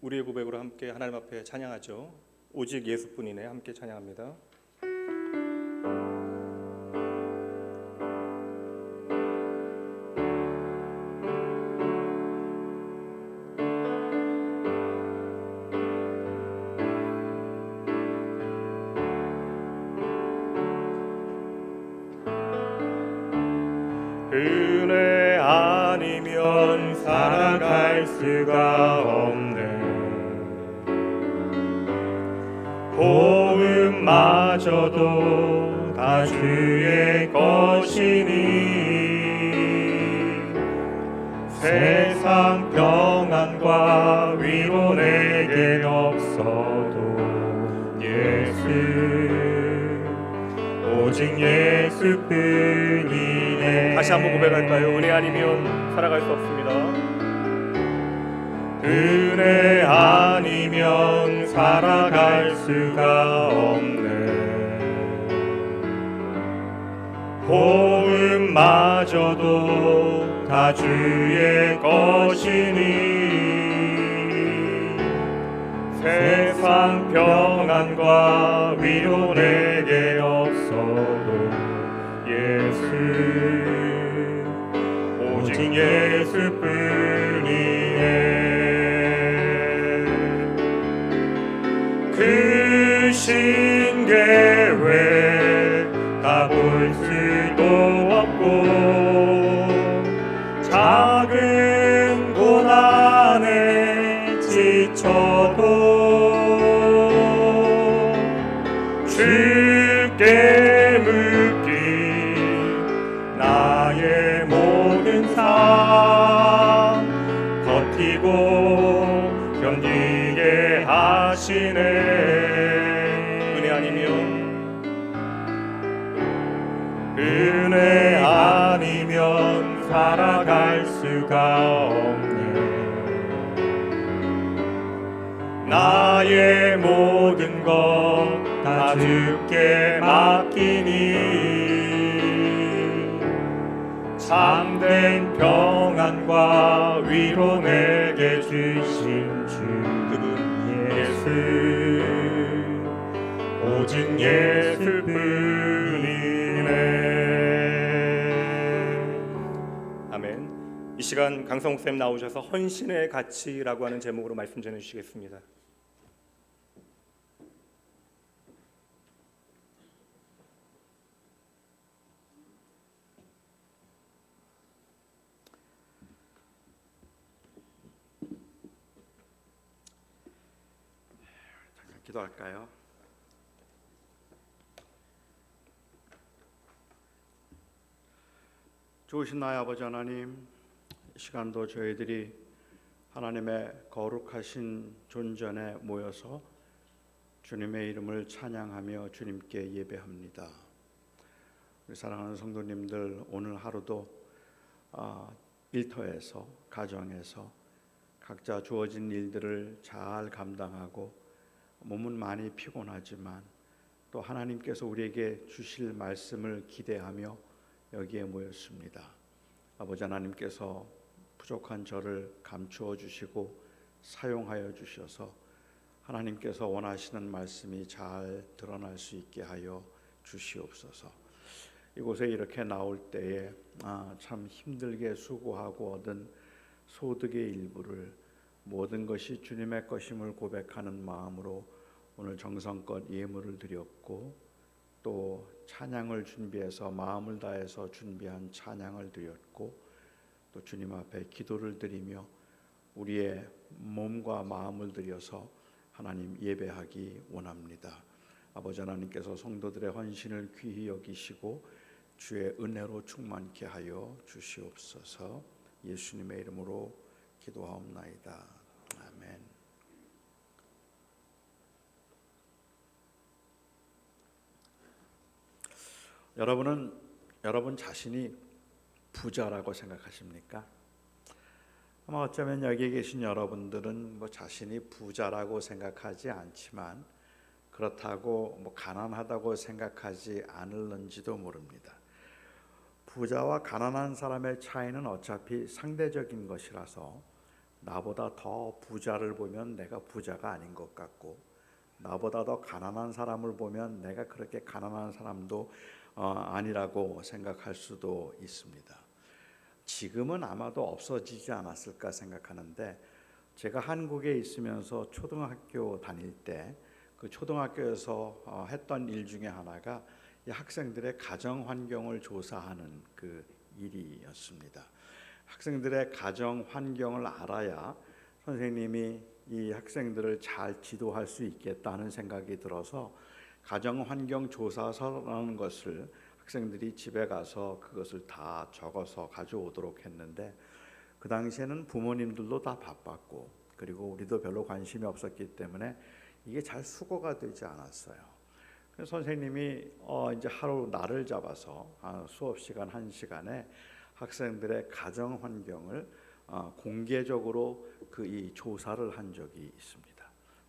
우리의 고백으로 함께 하나님 앞에 찬양하죠. 오직 예수뿐이네. 함께 찬양합니다. 은혜 아니면 살아갈 수가 없네. 호흡마저도 다 주의 것이니 세상 평안과 위로 내게 없어도 예수 오직 예수뿐이네. 다시 한번 고백할까요? 은혜 아니면 살아갈 수 없습니다. 은혜 아니면 살아갈 수가 없네. 호흡마저도 다 주의 것이니 세상 평안과 위로 내게 없어도 예수 오직 예수뿐이네. 그 신계외 다 볼 수도 없고 작은 고난에 지쳐도 주께 묻기 나의 모든 삶 버티고 견디게 하시네. 은혜 아니면 살아갈 수가 없네. 나의 모든 것 다 주께 맡기니 참된 평안과 위로 내게 주신 주 그분 예수 오직 예수뿐이네. 아멘. 이 시간 강성욱 쌤 나오셔서 헌신의 가치라고 하는 제목으로 말씀 전해 주시겠습니다. 기도할까요? 좋으신 나의 아버지 하나님, 이 시간도 저희들이 하나님의 거룩하신 존전에 모여서 주님의 이름을 찬양하며 주님께 예배합니다. 우리 사랑하는 성도님들, 오늘 하루도 일터에서, 가정에서 각자 주어진 일들을 잘 감당하고 몸은 많이 피곤하지만 또 하나님께서 우리에게 주실 말씀을 기대하며 여기에 모였습니다. 아버지 하나님께서 부족한 저를 감추어 주시고 사용하여 주셔서 하나님께서 원하시는 말씀이 잘 드러날 수 있게 하여 주시옵소서. 이곳에 이렇게 나올 때에 참 힘들게 수고하고 얻은 소득의 일부를 모든 것이 주님의 것임을 고백하는 마음으로 오늘 정성껏 예물을 드렸고 또 찬양을 준비해서 마음을 다해서 준비한 찬양을 드렸고 또 주님 앞에 기도를 드리며 우리의 몸과 마음을 들여서 하나님 예배하기 원합니다. 아버지 하나님께서 성도들의 헌신을 귀히 여기시고 주의 은혜로 충만케 하여 주시옵소서. 예수님의 이름으로 기도하옵나이다. 아멘. 여러분은 여러분 자신이 부자라고 생각하십니까? 아마 어쩌면 여기 계신 여러분들은 자신이 부자라고 생각하지 않지만 그렇다고 가난하다고 생각하지 않을는지도 모릅니다. 부자와 가난한 사람의 차이는 어차피 상대적인 것이라서 나보다 더 부자를 보면 내가 부자가 아닌 것 같고, 나보다 더 가난한 사람을 보면 내가 그렇게 가난한 사람도 아니라고 생각할 수도 있습니다. 지금은 아마도 없어지지 않았을까 생각하는데, 제가 한국에 있으면서 초등학교 다닐 때 그 초등학교에서 했던 일 중에 하나가 이 학생들의 가정 환경을 조사하는 그 일이었습니다. 학생들의 가정 환경을 알아야 선생님이 이 학생들을 잘 지도할 수 있겠다는 생각이 들어서 가정 환경 조사서라는 것을 학생들이 집에 가서 그것을 다 적어서 가져오도록 했는데, 그 당시에는 부모님들도 다 바빴고 그리고 우리도 별로 관심이 없었기 때문에 이게 잘 수거가 되지 않았어요. 그래서 선생님이 이제 하루 날을 잡아서 수업 시간 1시간에 학생들의 가정 환경을 공개적으로 이 조사를 한 적이 있습니다.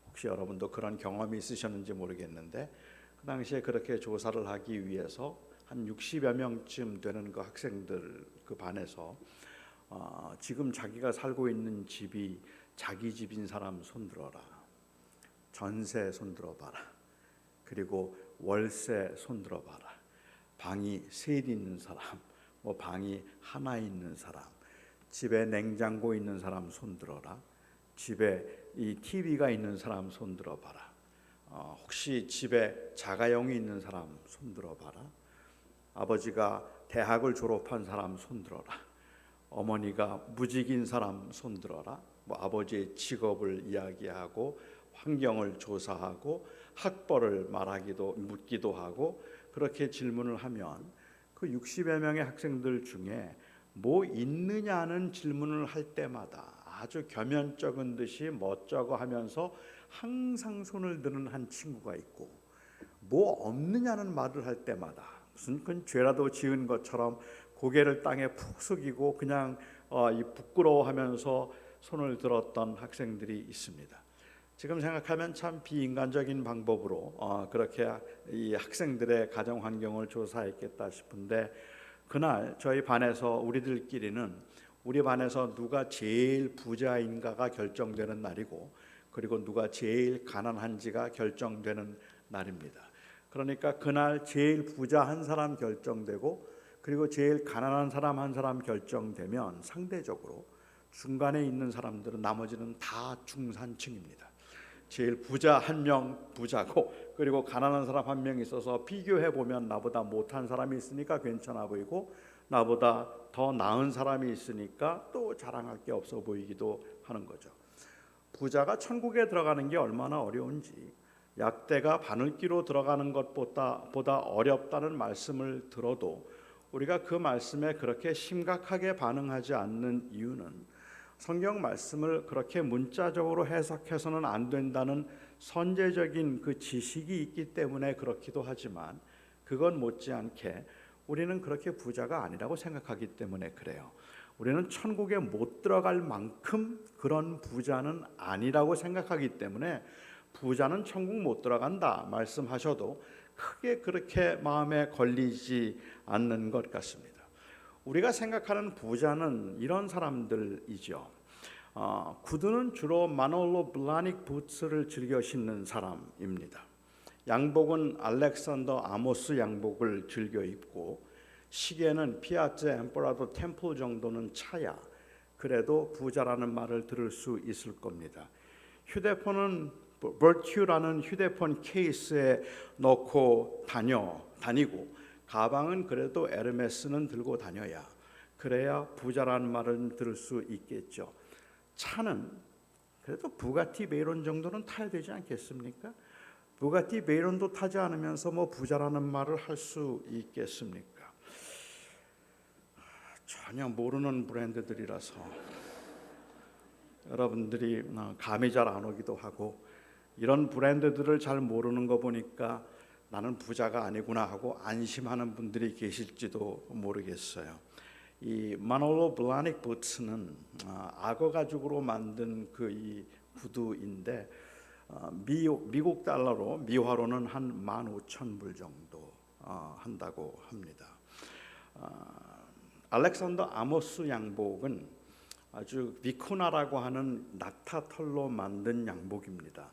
혹시 여러분도 그런 경험이 있으셨는지 모르겠는데, 그 당시에 그렇게 조사를 하기 위해서 한 60여 명쯤 되는 그 학생들 그 반에서 지금 자기가 살고 있는 집이 자기 집인 사람 손들어라, 전세 손들어봐라, 그리고 월세 손들어봐라, 방이 셋 있는 사람, 뭐 방이 하나 있는 사람, 집에 냉장고 있는 사람 손들어라, 집에 이 TV가 있는 사람 손들어봐라, 혹시 집에 자가용이 있는 사람 손들어봐라, 아버지가 대학을 졸업한 사람 손들어라, 어머니가 무직인 사람 손들어라. 뭐 아버지의 직업을 이야기하고 환경을 조사하고 학벌을 묻기도 하고, 그렇게 질문을 하면 그 60여 명의 학생들 중에 뭐 있느냐는 질문을 할 때마다 아주 겸연쩍은 듯이 멋쩍어 하면서 항상 손을 드는 한 친구가 있고, 뭐 없느냐는 말을 할 때마다 무슨 큰 죄라도 지은 것처럼 고개를 땅에 푹 숙이고 그냥 부끄러워하면서 손을 들었던 학생들이 있습니다. 지금 생각하면 참 비인간적인 방법으로 그렇게 이 학생들의 가정 환경을 조사했겠다 싶은데, 그날 저희 반에서 우리들끼리는 우리 반에서 누가 제일 부자인가가 결정되는 날이고, 그리고 누가 제일 가난한지가 결정되는 날입니다. 그러니까 그날 제일 부자 한 사람 결정되고, 그리고 제일 가난한 사람 한 사람 결정되면 상대적으로 중간에 있는 사람들은, 나머지는 다 중산층입니다. 제일 부자 한 명 부자고, 그리고 가난한 사람 한 명 있어서 비교해 보면 나보다 못한 사람이 있으니까 괜찮아 보이고, 나보다 더 나은 사람이 있으니까 또 자랑할 게 없어 보이기도 하는 거죠. 부자가 천국에 들어가는 게 얼마나 어려운지, 약대가 바늘기로 들어가는 것보다 어렵다는 말씀을 들어도 우리가 그 말씀에 그렇게 심각하게 반응하지 않는 이유는, 성경 말씀을 그렇게 문자적으로 해석해서는 안 된다는 선제적인 그 지식이 있기 때문에 그렇기도 하지만, 그건 못지않게 우리는 그렇게 부자가 아니라고 생각하기 때문에 그래요. 우리는 천국에 못 들어갈 만큼 그런 부자는 아니라고 생각하기 때문에, 부자는 천국 못 들어간다 말씀하셔도 크게 그렇게 마음에 걸리지 않는 것 같습니다. 우리가 생각하는 부자는 이런 사람들이죠. 구두는 주로 마놀로 블라닉 부츠를 즐겨 신는 사람입니다. 양복은 알렉산더 아모스 양복을 즐겨 입고, 시계는 피아체 엠퍼라도 템플 정도는 차야 그래도 부자라는 말을 들을 수 있을 겁니다. 휴대폰은 버튜라는 휴대폰 케이스에 넣고 다니고, 가방은 그래도 에르메스는 들고 다녀야, 그래야 부자라는 말을 들을 수 있겠죠. 차는 그래도 부가티 베이론 정도는 타야 되지 않겠습니까? 부가티 베이론도 타지 않으면서 뭐 부자라는 말을 할 수 있겠습니까? 전혀 모르는 브랜드들이라서 여러분들이 감이 잘 안 오기도 하고, 이런 브랜드들을 잘 모르는 거 보니까 나는 부자가 아니구나 하고 안심하는 분들이 계실지도 모르겠어요. 이 마놀로 블라닉 부츠는 악어 가죽으로 만든 이 구두인데, 미국 달러로 미화로는 한 15,000불 정도 한다고 합니다. 알렉산더 아모스 양복은 아주 비쿠나라고 하는 낙타 털로 만든 양복입니다.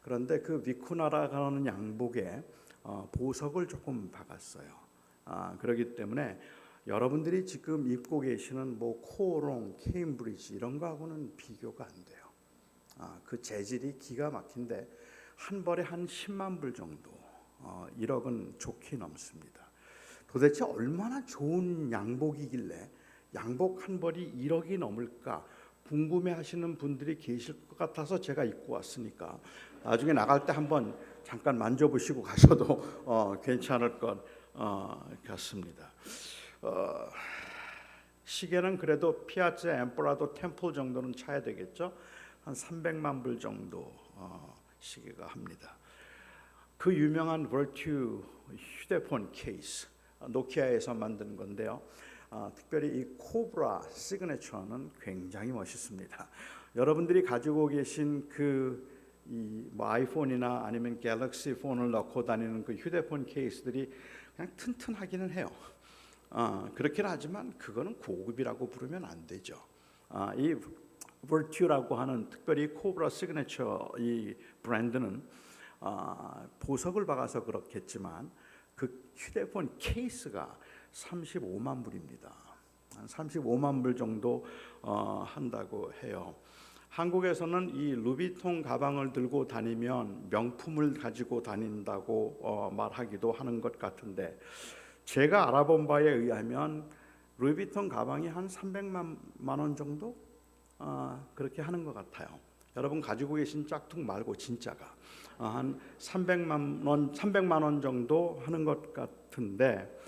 그런데 그 비쿠나라고 하는 양복에 보석을 조금 박았어요. 그렇기 때문에 여러분들이 지금 입고 계시는 뭐 코오롱, 케임브리지 이런 거하고는 비교가 안 돼요. 그 재질이 기가 막힌데 한 벌에 한 10만 불 정도, 1억은 좋게 넘습니다. 도대체 얼마나 좋은 양복이길래 양복 한 벌이 1억이 넘을까 궁금해하시는 분들이 계실 것 같아서 제가 입고 왔으니까 나중에 나갈 때 한번 잠깐 만져보시고 가셔도 괜찮을 것 같습니다. 시계는 그래도 피아체 엠퍼라도 템플 정도는 차야 되겠죠. 한 300만 불 정도 시계가 합니다. 그 유명한 버튜 휴대폰 케이스, 노키아에서 만든 건데요. 특별히 이 코브라 시그니처는 굉장히 멋있습니다. 여러분들이 가지고 계신 뭐 아이폰이나 아니면 갤럭시 폰을 넣고 다니는 그 휴대폰 케이스들이 그냥 튼튼하기는 해요. 그렇긴 하지만 그거는 고급이라고 부르면 안 되죠. 이 버튜라고 하는 특별히 코브라 시그니처 이 브랜드는 보석을 박아서 그렇겠지만 그 휴대폰 케이스가 35만 불입니다. 한 35만 불 정도 한다고 해요. 한국에서는 이 루비통 가방을 들고 다니면 명품을 가지고 다닌다고 말하기도 하는 것 같은데 제가 알아본 바에 의하면 루이비통 가방이 한 300만 원 정도 그렇게 하는 것 같아요. 여러분 가지고 계신 짝퉁 말고 진짜가 한 300만 원 정도 하는 것 같은데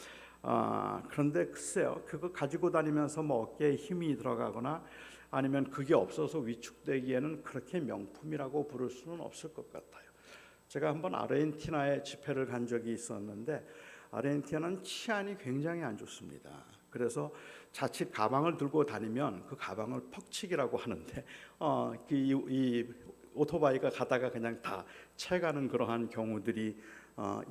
그런데 글쎄요, 그거 가지고 다니면서 뭐 어깨에 힘이 들어가거나 아니면 그게 없어서 위축되기에는 그렇게 명품이라고 부를 수는 없을 것 같아요. 제가 한번 아르헨티나에 집회를 간 적이 있었는데 아르헨티나는 치안이 굉장히 안 좋습니다. 그래서 자칫 가방을 들고 다니면 그 가방을 퍽치기라고 하는데 이 오토바이가 가다가 그냥 다 채가는 그러한 경우들이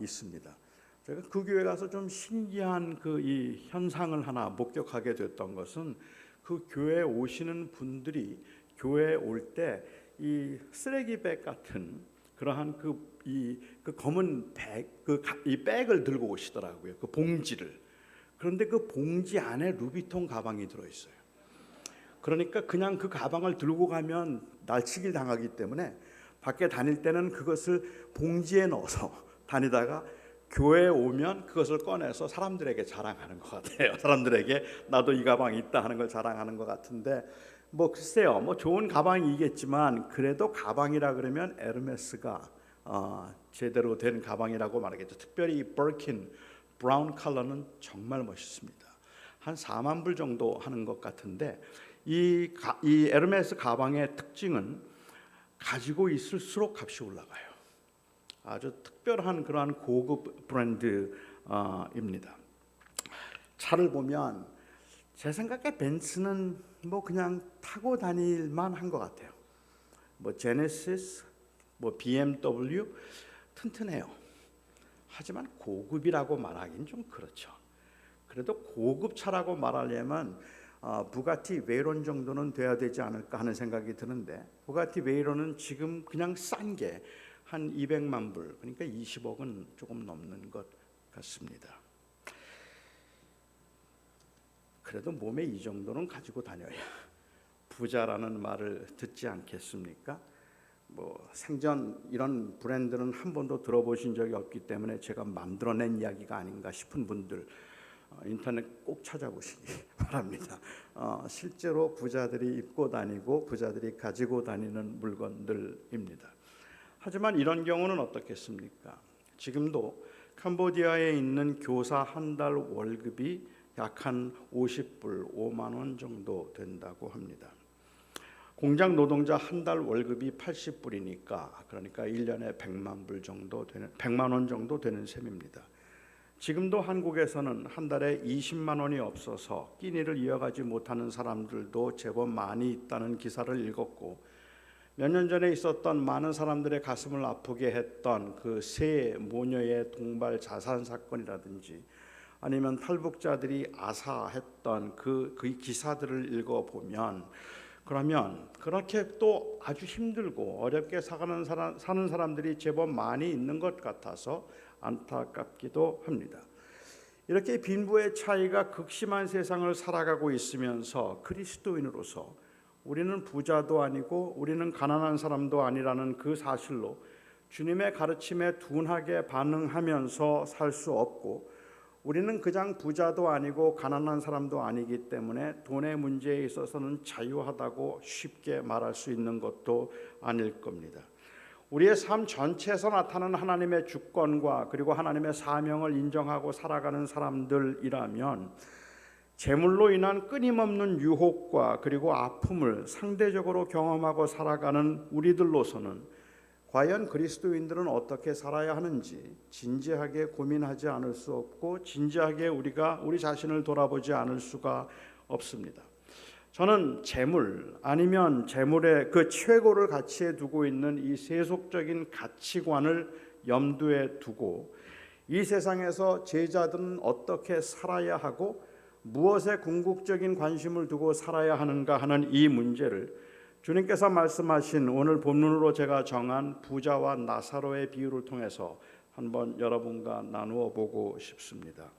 있습니다. 제가 그 교회 가서 좀 신기한 이 현상을 하나 목격하게 됐던 것은 그 교회에 오시는 분들이 교회에 올 때 이 쓰레기백 같은 그러한 그 검은 백, 이 백을 들고 오시더라고요. 그 봉지를. 그런데 그 봉지 안에 루비통 가방이 들어 있어요. 그러니까 그냥 그 가방을 들고 가면 날치기를 당하기 때문에 밖에 다닐 때는 그것을 봉지에 넣어서 다니다가 교회에 오면 그것을 꺼내서 사람들에게 자랑하는 것 같아요. 사람들에게 나도 이 가방이 있다 하는 걸 자랑하는 것 같은데 뭐 글쎄요, 뭐 좋은 가방이겠지만 그래도 가방이라 그러면 에르메스가 제대로 된 가방이라고 말하겠죠. 특별히 이 버킨 브라운 컬러는 정말 멋있습니다. 한 4만 불 정도 하는 것 같은데 이 에르메스 가방의 특징은 가지고 있을수록 값이 올라가요. 아주 특별한 그러한 고급 브랜드입니다. 차를 보면 제 생각에 벤츠는 뭐 그냥 타고 다닐 만한 것 같아요. 뭐 제네시스, 뭐 BMW 튼튼해요. 하지만 고급이라고 말하기는 좀 그렇죠. 그래도 고급 차라고 말하려면 부가티 베이론 정도는 돼야 되지 않을까 하는 생각이 드는데 부가티 베이론은 지금 그냥 싼 게 한 200만 불, 그러니까 20억은 조금 넘는 것 같습니다. 그래도 몸에 이 정도는 가지고 다녀야 부자라는 말을 듣지 않겠습니까? 뭐 생전 이런 브랜드는 한 번도 들어보신 적이 없기 때문에 제가 만들어낸 이야기가 아닌가 싶은 분들 인터넷 꼭 찾아보시기 바랍니다. 실제로 부자들이 입고 다니고 부자들이 가지고 다니는 물건들입니다. 하지만 이런 경우는 어떻겠습니까? 지금도 캄보디아에 있는 교사 한 달 월급이 약 한 50불, 5만 원 정도 된다고 합니다. 공장 노동자 한 달 월급이 80불이니까 그러니까 1년에 100만 원 정도 되는 셈입니다. 지금도 한국에서는 한 달에 20만 원이 없어서 끼니를 이어가지 못하는 사람들도 제법 많이 있다는 기사를 읽었고 몇 년 전에 있었던 많은 사람들의 가슴을 아프게 했던 그 세 모녀의 동발 자살 사건이라든지 아니면 탈북자들이 아사했던 그 기사들을 읽어보면, 그러면 그렇게 또 아주 힘들고 어렵게 사는 사람들이 제법 많이 있는 것 같아서 안타깝기도 합니다. 이렇게 빈부의 차이가 극심한 세상을 살아가고 있으면서 그리스도인으로서 우리는 부자도 아니고 우리는 가난한 사람도 아니라는 그 사실로 주님의 가르침에 둔하게 반응하면서 살 수 없고, 우리는 그냥 부자도 아니고 가난한 사람도 아니기 때문에 돈의 문제에 있어서는 자유하다고 쉽게 말할 수 있는 것도 아닐 겁니다. 우리의 삶 전체에서 나타나는 하나님의 주권과 그리고 하나님의 사명을 인정하고 살아가는 사람들이라면, 재물로 인한 끊임없는 유혹과 그리고 아픔을 상대적으로 경험하고 살아가는 우리들로서는 과연 그리스도인들은 어떻게 살아야 하는지 진지하게 고민하지 않을 수 없고, 진지하게 우리가 우리 자신을 돌아보지 않을 수가 없습니다. 저는 재물 아니면 재물의 그 최고를 가치에 두고 있는 이 세속적인 가치관을 염두에 두고 이 세상에서 제자들은 어떻게 살아야 하고 무엇에 궁극적인 관심을 두고 살아야 하는가 하는 이 문제를 주님께서 말씀하신 오늘 본문으로 제가 정한 부자와 나사로의 비유를 통해서 한번 여러분과 나누어 보고 싶습니다.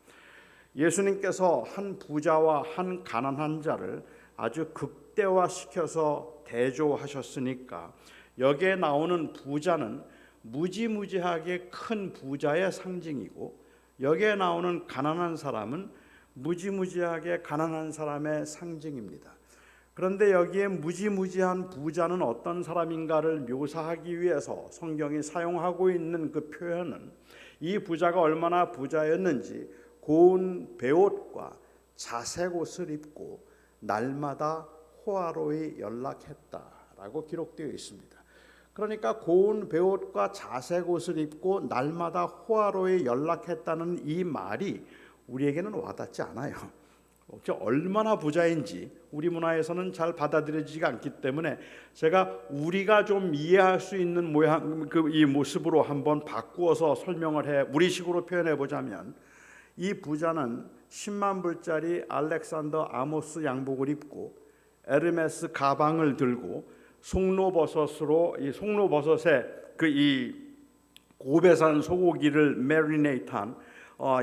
예수님께서 한 부자와 한 가난한 자를 아주 극대화시켜서 대조하셨으니까 여기에 나오는 부자는 무지무지하게 큰 부자의 상징이고, 여기에 나오는 가난한 사람은 무지무지하게 가난한 사람의 상징입니다. 그런데 여기에 무지무지한 부자는 어떤 사람인가를 묘사하기 위해서 성경이 사용하고 있는 그 표현은 이 부자가 얼마나 부자였는지 고운 베옷과 자색 옷을 입고 날마다 호화로이 연락했다라고 기록되어 있습니다. 그러니까 고운 베옷과 자색 옷을 입고 날마다 호화로이 연락했다는 이 말이 우리에게는 와닿지 않아요. 얼마나 부자인지 우리 문화에서는 잘 받아들여지지가 않기 때문에 제가 우리가 좀 이해할 수 있는 모양 이 모습으로 한번 바꾸어서 설명을 해 우리식으로 표현해 보자면, 이 부자는 10만 불짜리 알렉산더 아모스 양복을 입고 에르메스 가방을 들고 송로버섯으로 이 송로버섯에 그 이 고베산 소고기를 메리네이트한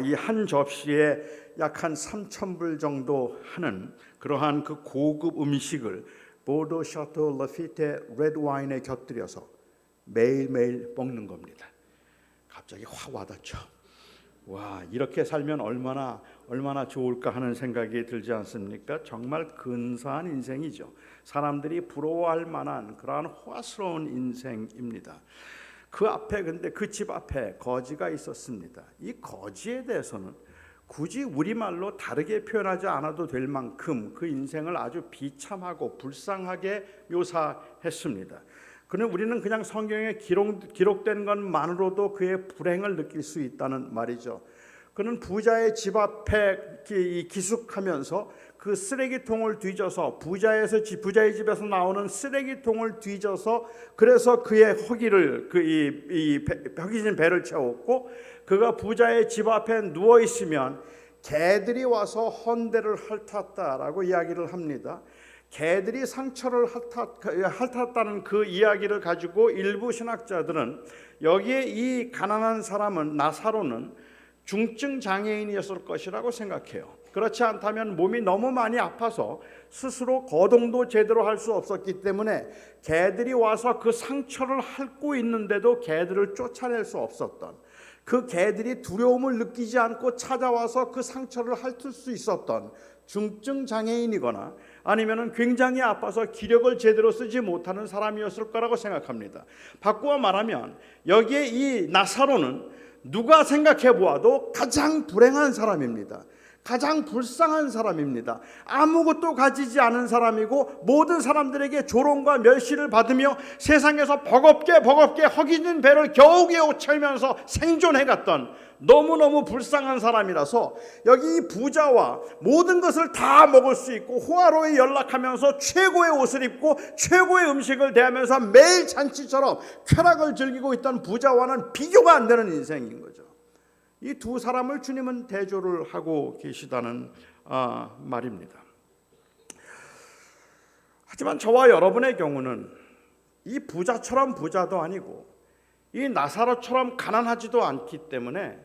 이 한 접시에 약 한 3,000불 정도 하는 그러한 그 고급 음식을 보도 샤토 라피테 레드 와인에 곁들여서 매일매일 먹는 겁니다. 갑자기 확 와닿죠. 와, 이렇게 살면 얼마나 좋을까 하는 생각이 들지 않습니까? 정말 근사한 인생이죠. 사람들이 부러워할 만한 그러한 호화스러운 인생입니다. 그 앞에 근데 그 집 앞에 거지가 있었습니다. 이 거지에 대해서는 굳이 우리말로 다르게 표현하지 않아도 될 만큼 그 인생을 아주 비참하고 불쌍하게 묘사했습니다. 그는 우리는 그냥 성경에 기록된 것만으로도 그의 불행을 느낄 수 있다는 말이죠. 그는 부자의 집 앞에 기숙하면서 그 쓰레기통을 뒤져서 부자의 집에서 나오는 쓰레기통을 뒤져서 그래서 그의 허기를 허기진 배를 채웠고, 그가 부자의 집 앞에 누워 있으면 개들이 와서 헌대를 핥았다라고 이야기를 합니다. 개들이 상처를 핥았다는 그 이야기를 가지고 일부 신학자들은 여기에 이 가난한 사람은 나사로는 중증 장애인이었을 것이라고 생각해요. 그렇지 않다면 몸이 너무 많이 아파서 스스로 거동도 제대로 할 수 없었기 때문에 개들이 와서 그 상처를 핥고 있는데도 개들을 쫓아낼 수 없었던, 그 개들이 두려움을 느끼지 않고 찾아와서 그 상처를 핥을 수 있었던 중증 장애인이거나 아니면은 굉장히 아파서 기력을 제대로 쓰지 못하는 사람이었을 거라고 생각합니다. 바꾸어 말하면 여기에 이 나사로는 누가 생각해 보아도 가장 불행한 사람입니다. 가장 불쌍한 사람입니다. 아무것도 가지지 않은 사람이고 모든 사람들에게 조롱과 멸시를 받으며 세상에서 버겁게 허기진 배를 겨우겨우 채우면서 생존해갔던 너무너무 불쌍한 사람이라서 여기 이 부자와 모든 것을 다 먹을 수 있고 호화로이 연락하면서 최고의 옷을 입고 최고의 음식을 대하면서 매일 잔치처럼 쾌락을 즐기고 있던 부자와는 비교가 안 되는 인생인 거죠. 이 두 사람을 주님은 대조를 하고 계시다는 말입니다. 하지만 저와 여러분의 경우는 이 부자처럼 부자도 아니고 이 나사로처럼 가난하지도 않기 때문에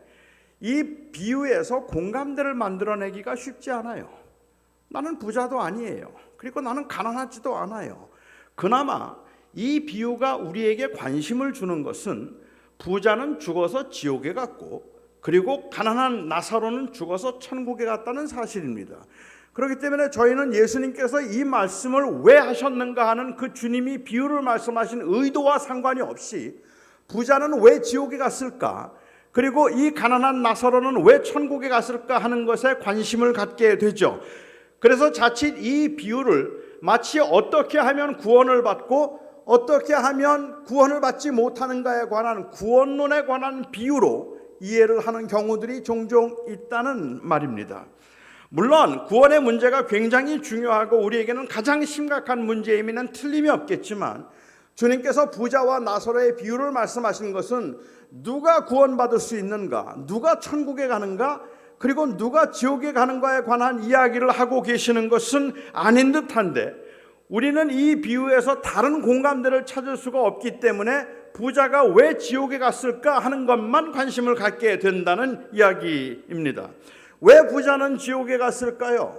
이 비유에서 공감대를 만들어내기가 쉽지 않아요. 나는 부자도 아니에요. 그리고 나는 가난하지도 않아요. 그나마 이 비유가 우리에게 관심을 주는 것은 부자는 죽어서 지옥에 갔고 그리고 가난한 나사로는 죽어서 천국에 갔다는 사실입니다. 그렇기 때문에 저희는 예수님께서 이 말씀을 왜 하셨는가 하는 그 주님이 비유를 말씀하신 의도와 상관이 없이 부자는 왜 지옥에 갔을까, 그리고 이 가난한 나사로는 왜 천국에 갔을까 하는 것에 관심을 갖게 되죠. 그래서 자칫 이 비유를 마치 어떻게 하면 구원을 받고 어떻게 하면 구원을 받지 못하는가에 관한 구원론에 관한 비유로 이해를 하는 경우들이 종종 있다는 말입니다. 물론 구원의 문제가 굉장히 중요하고 우리에게는 가장 심각한 문제임에는 틀림이 없겠지만 주님께서 부자와 나사로의 비유를 말씀하신 것은 누가 구원받을 수 있는가, 누가 천국에 가는가, 그리고 누가 지옥에 가는가에 관한 이야기를 하고 계시는 것은 아닌 듯한데 우리는 이 비유에서 다른 공감대를 찾을 수가 없기 때문에 부자가 왜 지옥에 갔을까 하는 것만 관심을 갖게 된다는 이야기입니다. 왜 부자는 지옥에 갔을까요?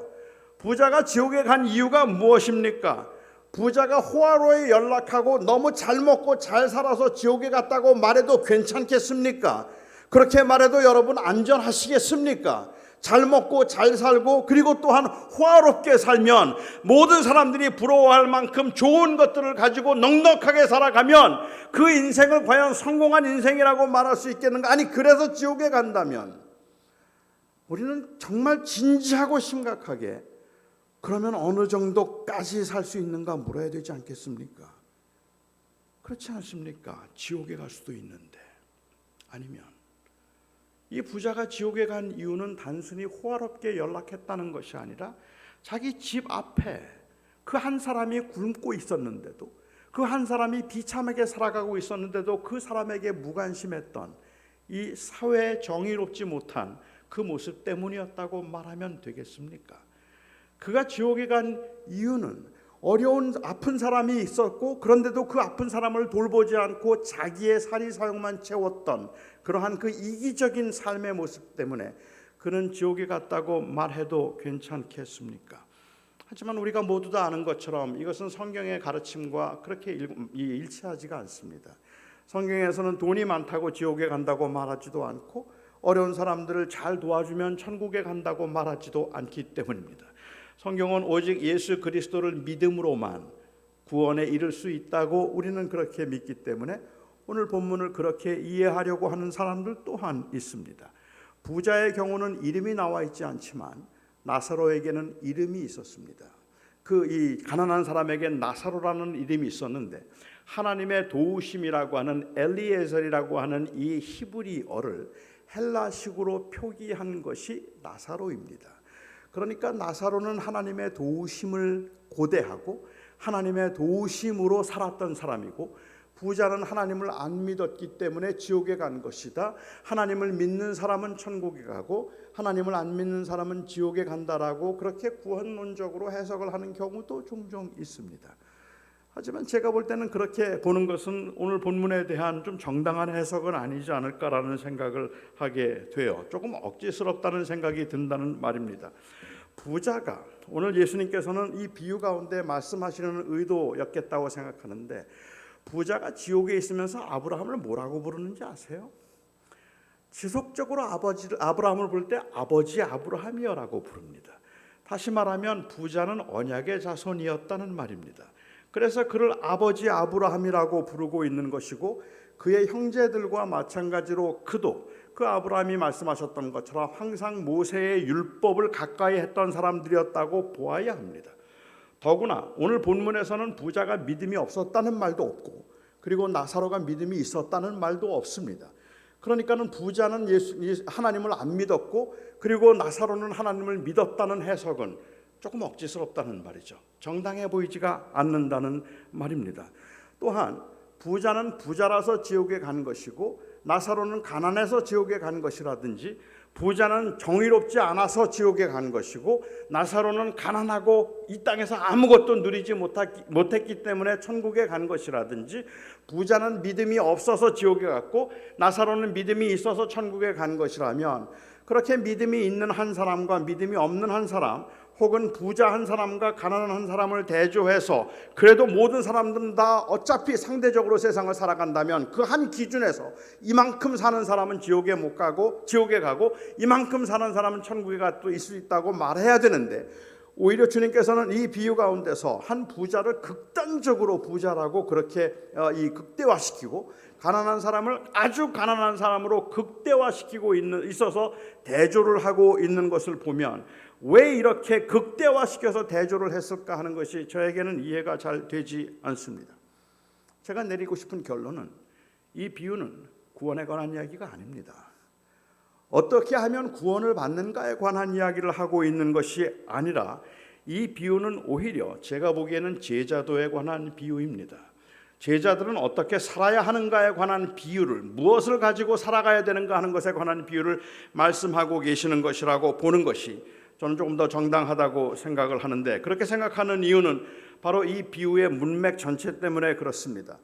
부자가 지옥에 간 이유가 무엇입니까? 부자가 호화로에 연락하고 너무 잘 먹고 잘 살아서 지옥에 갔다고 말해도 괜찮겠습니까? 그렇게 말해도 여러분 안전하시겠습니까? 잘 먹고 잘 살고 그리고 또한 호화롭게 살면 모든 사람들이 부러워할 만큼 좋은 것들을 가지고 넉넉하게 살아가면 그 인생을 과연 성공한 인생이라고 말할 수 있겠는가? 아니, 그래서 지옥에 간다면 우리는 정말 진지하고 심각하게 그러면 어느 정도까지 살 수 있는가 물어야 되지 않겠습니까? 그렇지 않습니까? 지옥에 갈 수도 있는데. 아니면 이 부자가 지옥에 간 이유는 단순히 호화롭게 연락했다는 것이 아니라 자기 집 앞에 그 한 사람이 굶고 있었는데도, 그 한 사람이 비참하게 살아가고 있었는데도 그 사람에게 무관심했던 이 사회에 정의롭지 못한 그 모습 때문이었다고 말하면 되겠습니까? 그가 지옥에 간 이유는 어려운 아픈 사람이 있었고 그런데도 그 아픈 사람을 돌보지 않고 자기의 사리사욕만 채웠던 그러한 그 이기적인 삶의 모습 때문에 그는 지옥에 갔다고 말해도 괜찮겠습니까? 하지만 우리가 모두 다 아는 것처럼 이것은 성경의 가르침과 그렇게 일치하지가 않습니다. 성경에서는 돈이 많다고 지옥에 간다고 말하지도 않고 어려운 사람들을 잘 도와주면 천국에 간다고 말하지도 않기 때문입니다. 성경은 오직 예수 그리스도를 믿음으로만 구원에 이를 수 있다고 우리는 그렇게 믿기 때문에 오늘 본문을 그렇게 이해하려고 하는 사람들 또한 있습니다. 부자의 경우는 이름이 나와 있지 않지만 나사로에게는 이름이 있었습니다. 이 가난한 사람에게 나사로라는 이름이 있었는데 하나님의 도우심이라고 하는 엘리에셀이라고 하는 이 히브리어를 헬라식으로 표기한 것이 나사로입니다. 그러니까 나사로는 하나님의 도우심을 고대하고 하나님의 도우심으로 살았던 사람이고, 부자는 하나님을 안 믿었기 때문에 지옥에 간 것이다. 하나님을 믿는 사람은 천국에 가고 하나님을 안 믿는 사람은 지옥에 간다라고 그렇게 구원론적으로 해석을 하는 경우도 종종 있습니다. 하지만 제가 볼 때는 그렇게 보는 것은 오늘 본문에 대한 좀 정당한 해석은 아니지 않을까라는 생각을 하게 돼요. 조금 억지스럽다는 생각이 든다는 말입니다. 부자가, 오늘 예수님께서는 이 비유 가운데 말씀하시는 의도였겠다고 생각하는데, 부자가 지옥에 있으면서 아브라함을 뭐라고 부르는지 아세요? 지속적으로 아브라함을 부를 때 아버지 아브라함이여라고 부릅니다. 다시 말하면 부자는 언약의 자손이었다는 말입니다. 그래서 그를 아버지 아브라함이라고 부르고 있는 것이고, 그의 형제들과 마찬가지로 그도 그 아브라함이 말씀하셨던 것처럼 항상 모세의 율법을 가까이 했던 사람들이었다고 보아야 합니다. 더구나 오늘 본문에서는 부자가 믿음이 없었다는 말도 없고, 그리고 나사로가 믿음이 있었다는 말도 없습니다. 그러니까는 부자는 하나님을 안 믿었고, 그리고 나사로는 하나님을 믿었다는 해석은 조금 억지스럽다는 말이죠. 정당해 보이지가 않는다는 말입니다. 또한 부자는 부자라서 지옥에 간 것이고 나사로는 가난해서 지옥에 간 것이라든지, 부자는 정의롭지 않아서 지옥에 간 것이고 나사로는 가난하고 이 땅에서 아무것도 누리지 못했기 때문에 천국에 간 것이라든지, 부자는 믿음이 없어서 지옥에 갔고 나사로는 믿음이 있어서 천국에 간 것이라면, 그렇게 믿음이 있는 한 사람과 믿음이 없는 한 사람, 혹은 부자 한 사람과 가난한 한 사람을 대조해서 그래도 모든 사람들은 다 어차피 상대적으로 세상을 살아간다면 그 한 기준에서 이만큼 사는 사람은 지옥에 가고 이만큼 사는 사람은 천국에 갈 수 있다고 말해야 되는데, 오히려 주님께서는 이 비유 가운데서 한 부자를 극단적으로 부자라고 그렇게 극대화시키고, 가난한 사람을 아주 가난한 사람으로 극대화시키고 있어서 대조를 하고 있는 것을 보면, 왜 이렇게 극대화시켜서 대조를 했을까 하는 것이 저에게는 이해가 잘 되지 않습니다. 제가 내리고 싶은 결론은, 이 비유는 구원에 관한 이야기가 아닙니다. 어떻게 하면 구원을 받는가에 관한 이야기를 하고 있는 것이 아니라, 이 비유는 오히려 제가 보기에는 제자도에 관한 비유입니다. 제자들은 어떻게 살아야 하는가에 관한 비유를, 무엇을 가지고 살아가야 되는가 하는 것에 관한 비유를 말씀하고 계시는 것이라고 보는 것이 저는 조금 더 정당하다고 생각을 하는데, 그렇게 생각하는 이유는 바로 이 비유의 문맥 전체 때문에 그렇습니다.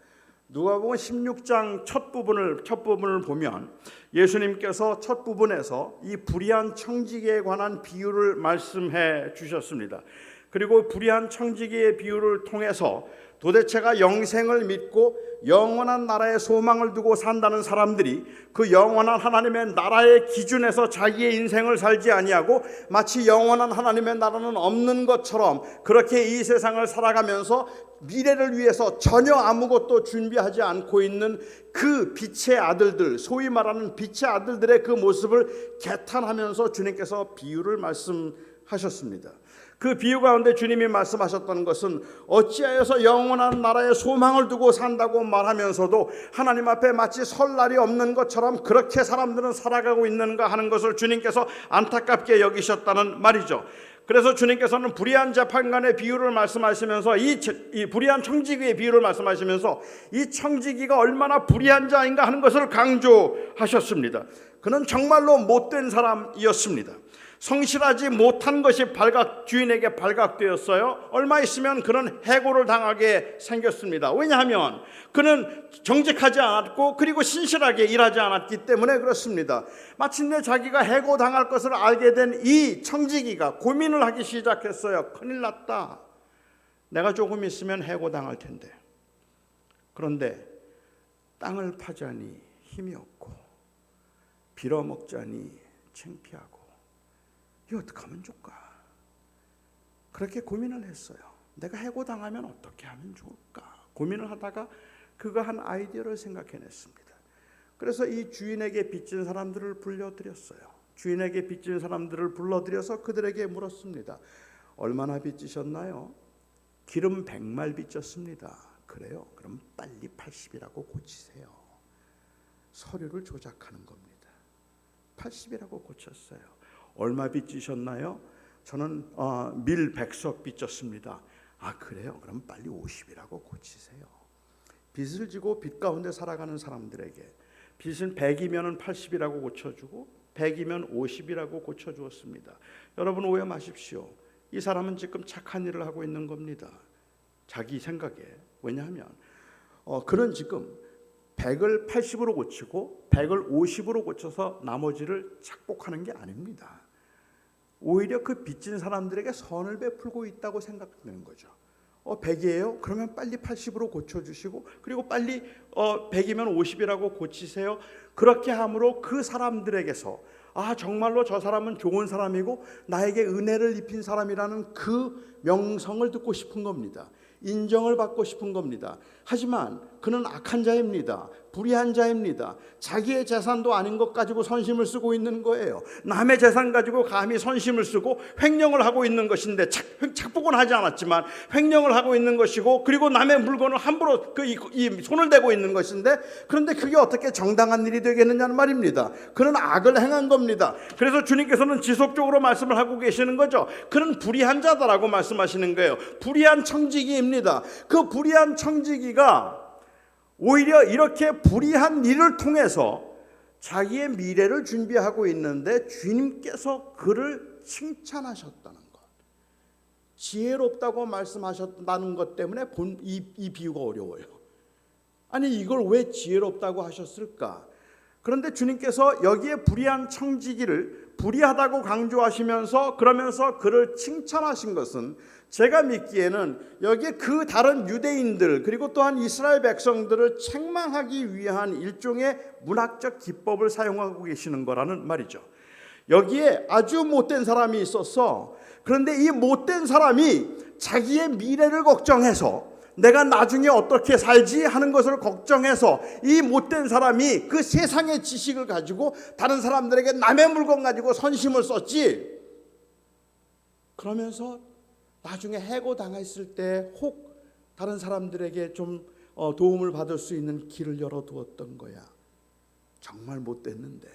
누가복음 16장 첫 부분을 보면 예수님께서 첫 부분에서 이 불의한 청지기에 관한 비유를 말씀해 주셨습니다. 그리고 불의한 청지기의 비유를 통해서 도대체가 영생을 믿고 영원한 나라의 소망을 두고 산다는 사람들이 그 영원한 하나님의 나라의 기준에서 자기의 인생을 살지 아니하고 마치 영원한 하나님의 나라는 없는 것처럼 그렇게 이 세상을 살아가면서 미래를 위해서 전혀 아무것도 준비하지 않고 있는 그 빛의 아들들, 소위 말하는 빛의 아들들의 그 모습을 개탄하면서 주님께서 비유를 말씀하셨습니다. 그 비유 가운데 주님이 말씀하셨던 것은, 어찌하여서 영원한 나라의 소망을 두고 산다고 말하면서도 하나님 앞에 마치 설 날이 없는 것처럼 그렇게 사람들은 살아가고 있는가 하는 것을 주님께서 안타깝게 여기셨다는 말이죠. 그래서 주님께서는 불의한 재판관의 비유를 말씀하시면서 이 불의한 청지기의 비유를 말씀하시면서 이 청지기가 얼마나 불의한 자인가 하는 것을 강조하셨습니다. 그는 정말로 못된 사람이었습니다. 성실하지 못한 것이 주인에게 발각되었어요. 얼마 있으면 그는 해고를 당하게 생겼습니다. 왜냐하면 그는 정직하지 않았고 그리고 신실하게 일하지 않았기 때문에 그렇습니다. 마침내 자기가 해고당할 것을 알게 된 이 청지기가 고민을 하기 시작했어요. 큰일 났다. 내가 조금 있으면 해고당할 텐데. 그런데 땅을 파자니 힘이 없고 빌어먹자니 창피하고, 이거 어떻게 하면 좋을까? 그렇게 고민을 했어요. 내가 해고당하면 어떻게 하면 좋을까? 고민을 하다가 그가 한 아이디어를 생각해냈습니다. 그래서 이 주인에게 빚진 사람들을 불러들였어요. 주인에게 빚진 사람들을 불러들여서 그들에게 물었습니다. 얼마나 빚지셨나요? 기름 100말 빚졌습니다. 그래요? 그럼 빨리 80이라고 고치세요. 서류를 조작하는 겁니다. 80이라고 고쳤어요. 얼마 빚지셨나요? 저는 밀 100석 빚졌습니다. 아, 그래요? 그럼 빨리 50이라고 고치세요. 빚을 지고 빚 가운데 살아가는 사람들에게 빚은 100이면 80이라고 고쳐주고 100이면 50이라고 고쳐주었습니다. 여러분 오해 마십시오. 이 사람은 지금 착한 일을 하고 있는 겁니다. 자기 생각에. 왜냐하면 그는 지금 100을 80으로 고치고 100을 50으로 고쳐서 나머지를 착복하는 게 아닙니다. 오히려 그 빚진 사람들에게 선을 베풀고 있다고 생각되는 거죠. 100이에요? 그러면 빨리 80으로 고쳐주시고 그리고 빨리 100이면 50이라고 고치세요. 그렇게 함으로 그 사람들에게서 정말로 저 사람은 좋은 사람이고 나에게 은혜를 입힌 사람이라는 그 명성을 듣고 싶은 겁니다. 인정을 받고 싶은 겁니다. 하지만 그는 악한 자입니다. 불의한 자입니다. 자기의 재산도 아닌 것 가지고 선심을 쓰고 있는 거예요. 남의 재산 가지고 감히 선심을 쓰고 횡령을 하고 있는 것인데, 착복은 하지 않았지만 횡령을 하고 있는 것이고, 그리고 남의 물건을 함부로 이 손을 대고 있는 것인데, 그런데 그게 어떻게 정당한 일이 되겠느냐는 말입니다. 그는 악을 행한 겁니다. 그래서 주님께서는 지속적으로 말씀을 하고 계시는 거죠. 그는 불의한 자다라고 말씀하시는 거예요. 불의한 청지기입니다. 그 불의한 청지기가 오히려 이렇게 불의한 일을 통해서 자기의 미래를 준비하고 있는데 주님께서 그를 칭찬하셨다는 것, 지혜롭다고 말씀하셨다는 것 때문에 이 비유가 어려워요. 아니 이걸 왜 지혜롭다고 하셨을까? 그런데 주님께서 여기에 불의한 청지기를 불의하다고 강조하시면서 그러면서 그를 칭찬하신 것은 제가 믿기에는 여기에 그 다른 유대인들 그리고 또한 이스라엘 백성들을 책망하기 위한 일종의 문학적 기법을 사용하고 계시는 거라는 말이죠. 여기에 아주 못된 사람이 있었어. 그런데 이 못된 사람이 자기의 미래를 걱정해서 내가 나중에 어떻게 살지 하는 것을 걱정해서 이 못된 사람이 그 세상의 지식을 가지고 다른 사람들에게 남의 물건 가지고 선심을 썼지. 그러면서 나중에 해고당했을 때 혹 다른 사람들에게 좀 도움을 받을 수 있는 길을 열어두었던 거야. 정말 못됐는데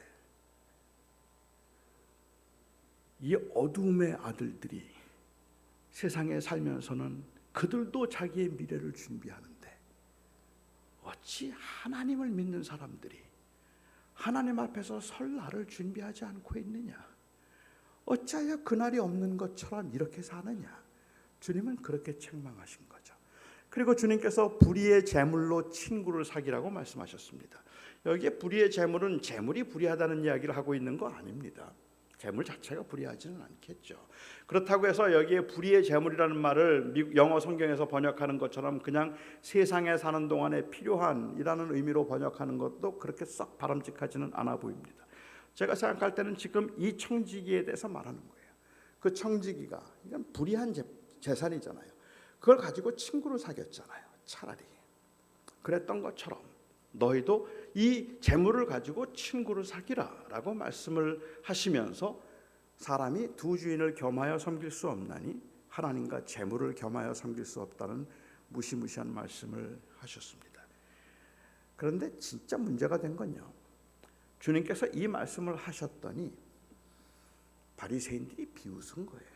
이 어두움의 아들들이 세상에 살면서는 그들도 자기의 미래를 준비하는데 어찌 하나님을 믿는 사람들이 하나님 앞에서 설 날을 준비하지 않고 있느냐? 어찌하여 그날이 없는 것처럼 이렇게 사느냐? 주님은 그렇게 책망하신 거죠. 그리고 주님께서 불의의 재물로 친구를 사귀라고 말씀하셨습니다. 여기에 불의의 재물은 재물이 불의하다는 이야기를 하고 있는 거 아닙니다. 재물 자체가 불의하지는 않겠죠. 그렇다고 해서 여기에 불의의 재물이라는 말을 영어 성경에서 번역하는 것처럼 그냥 세상에 사는 동안에 필요한이라는 의미로 번역하는 것도 그렇게 썩 바람직하지는 않아 보입니다. 제가 생각할 때는 지금 이 청지기에 대해서 말하는 거예요. 그 청지기가 이건 불의한 재산이잖아요. 그걸 가지고 친구를 사귀었잖아요. 차라리 그랬던 것처럼 너희도 이 재물을 가지고 친구를 사귀라라고 말씀을 하시면서 사람이 두 주인을 겸하여 섬길 수 없나니 하나님과 재물을 겸하여 섬길 수 없다는 무시무시한 말씀을 하셨습니다. 그런데 진짜 문제가 된 건요, 주님께서 이 말씀을 하셨더니 바리새인들이 비웃은 거예요.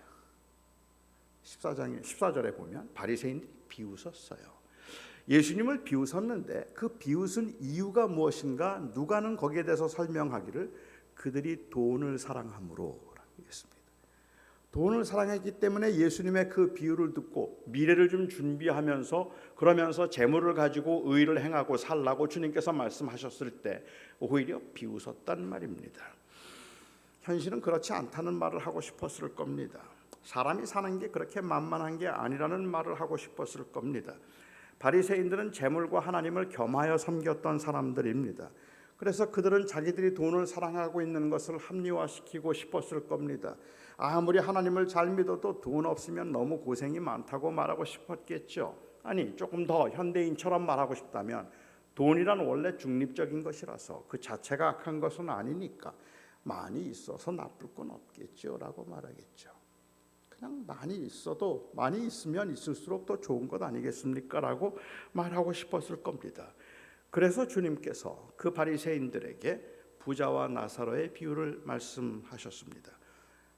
14절에 보면 바리새인들이 비웃었어요. 예수님을 비웃었는데 그 비웃은 이유가 무엇인가? 누가는 거기에 대해서 설명하기를 그들이 돈을 사랑함으로 했습니다. 돈을 사랑했기 때문에 예수님의 그 비유를 듣고 미래를 좀 준비하면서 그러면서 재물을 가지고 의를 행하고 살라고 주님께서 말씀하셨을 때 오히려 비웃었단 말입니다. 현실은 그렇지 않다는 말을 하고 싶었을 겁니다. 사람이 사는 게 그렇게 만만한 게 아니라는 말을 하고 싶었을 겁니다. 바리새인들은 재물과 하나님을 겸하여 섬겼던 사람들입니다. 그래서 그들은 자기들이 돈을 사랑하고 있는 것을 합리화시키고 싶었을 겁니다. 아무리 하나님을 잘 믿어도 돈 없으면 너무 고생이 많다고 말하고 싶었겠죠. 아니 조금 더 현대인처럼 말하고 싶다면 돈이란 원래 중립적인 것이라서 그 자체가 악한 것은 아니니까 많이 있어서 나쁠 건 없겠죠 라고 말하겠죠. 그냥 많이 있어도 많이 있으면 있을수록 더 좋은 것 아니겠습니까? 라고 말하고 싶었을 겁니다. 그래서 주님께서 그 바리새인들에게 부자와 나사로의 비유를 말씀하셨습니다.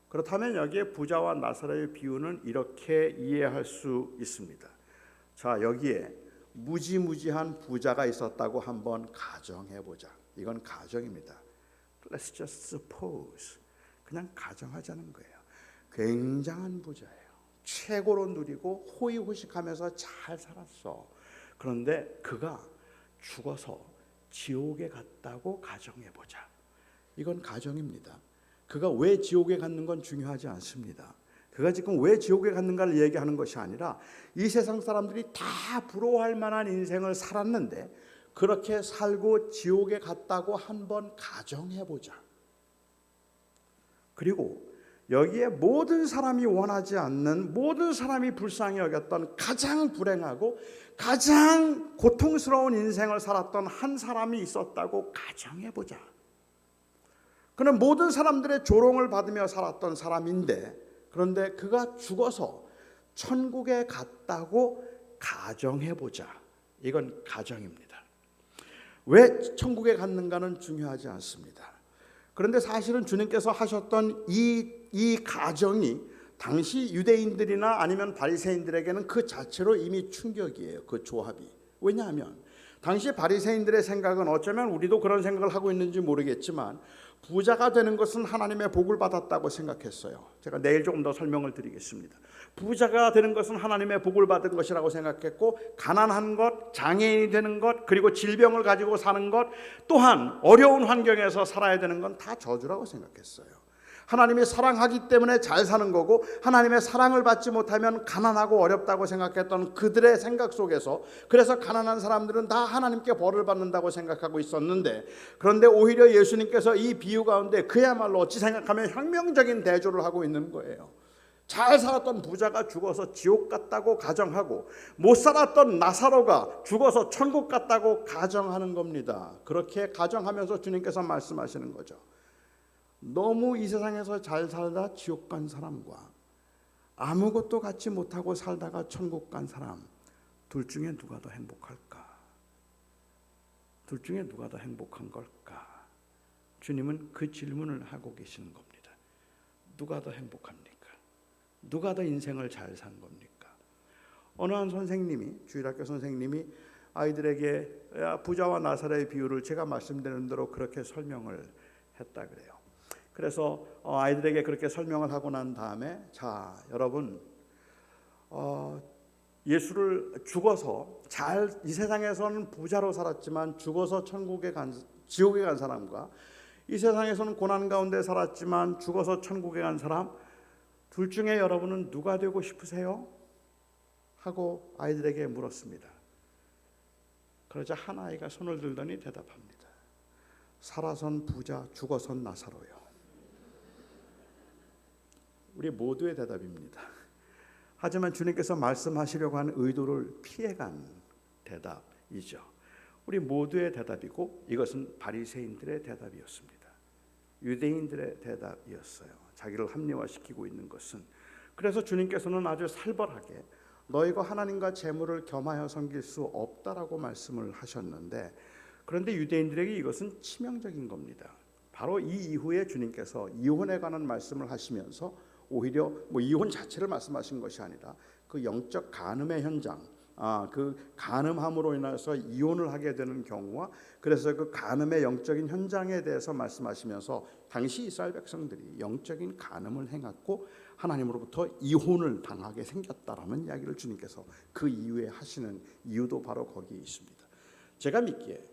그렇다면 여기에 부자와 나사로의 비유는 이렇게 이해할 수 있습니다. 자, 여기에 무지무지한 부자가 있었다고 한번 가정해보자. 이건 가정입니다. Let's just suppose. 그냥 가정하자는 거예요. 굉장한 부자예요. 최고로 누리고 호의호식하면서 잘 살았어. 그런데 그가 죽어서 지옥에 갔다고 가정해보자. 이건 가정입니다. 그가 왜 지옥에 갔는 건 중요하지 않습니다. 그가 지금 왜 지옥에 갔는가를 얘기하는 것이 아니라 이 세상 사람들이 다 부러워할 만한 인생을 살았는데 그렇게 살고 지옥에 갔다고 한번 가정해보자. 그리고 여기에 모든 사람이 원하지 않는, 모든 사람이 불쌍히 여겼던 가장 불행하고 가장 고통스러운 인생을 살았던 한 사람이 있었다고 가정해보자. 그는 모든 사람들의 조롱을 받으며 살았던 사람인데 그런데 그가 죽어서 천국에 갔다고 가정해보자. 이건 가정입니다. 왜 천국에 갔는가는 중요하지 않습니다. 그런데 사실은 주님께서 하셨던 이 가정이 당시 유대인들이나 아니면 바리새인들에게는 그 자체로 이미 충격이에요. 그 조합이. 왜냐하면 당시 바리새인들의 생각은 어쩌면 우리도 그런 생각을 하고 있는지 모르겠지만 부자가 되는 것은 하나님의 복을 받았다고 생각했어요. 제가 내일 조금 더 설명을 드리겠습니다. 부자가 되는 것은 하나님의 복을 받은 것이라고 생각했고, 가난한 것, 장애인이 되는 것, 그리고 질병을 가지고 사는 것, 또한 어려운 환경에서 살아야 되는 건 다 저주라고 생각했어요. 하나님이 사랑하기 때문에 잘 사는 거고, 하나님의 사랑을 받지 못하면 가난하고 어렵다고 생각했던 그들의 생각 속에서, 그래서 가난한 사람들은 다 하나님께 벌을 받는다고 생각하고 있었는데, 그런데 오히려 예수님께서 이 비유 가운데 그야말로 어찌 생각하면 혁명적인 대조를 하고 있는 거예요. 잘 살았던 부자가 죽어서 지옥 갔다고 가정하고, 못 살았던 나사로가 죽어서 천국 갔다고 가정하는 겁니다. 그렇게 가정하면서 주님께서 말씀하시는 거죠. 너무 이 세상에서 잘 살다 지옥 간 사람과 아무것도 갖지 못하고 살다가 천국 간 사람, 둘 중에 누가 더 행복할까? 둘 중에 누가 더 행복한 걸까? 주님은 그 질문을 하고 계시는 겁니다. 누가 더 행복합니까? 누가 더 인생을 잘 산 겁니까? 어느 한 선생님이, 주일학교 선생님이 아이들에게 부자와 나사로의 비유를 제가 말씀드린 대로 그렇게 설명을 했다 그래요. 그래서 아이들에게 그렇게 설명을 하고 난 다음에, 자 여러분, 예수를 죽어서 잘 이 세상에서는 부자로 살았지만 죽어서 지옥에 간 사람과 이 세상에서는 고난 가운데 살았지만 죽어서 천국에 간 사람, 둘 중에 여러분은 누가 되고 싶으세요? 하고 아이들에게 물었습니다. 그러자 한 아이가 손을 들더니 대답합니다. 살아선 부자, 죽어선 나사로요. 우리 모두의 대답입니다. 하지만 주님께서 말씀하시려고 한 의도를 피해간 대답이죠. 우리 모두의 대답이고, 이것은 바리새인들의 대답이었습니다. 유대인들의 대답이었어요. 자기를 합리화시키고 있는 것은. 그래서 주님께서는 아주 살벌하게 너희가 하나님과 재물을 겸하여 섬길 수 없다라고 말씀을 하셨는데, 그런데 유대인들에게 이것은 치명적인 겁니다. 바로 이 이후에 주님께서 이혼에 관한 말씀을 하시면서 오히려 이혼 자체를 말씀하신 것이 아니라 그 영적 간음의 현장, 그 간음함으로 인해서 이혼을 하게 되는 경우와, 그래서 그 간음의 영적인 현장에 대해서 말씀하시면서 당시 이스라엘 백성들이 영적인 간음을 행했고 하나님으로부터 이혼을 당하게 생겼다라는 이야기를 주님께서 그 이후에 하시는 이유도 바로 거기에 있습니다. 제가 믿기에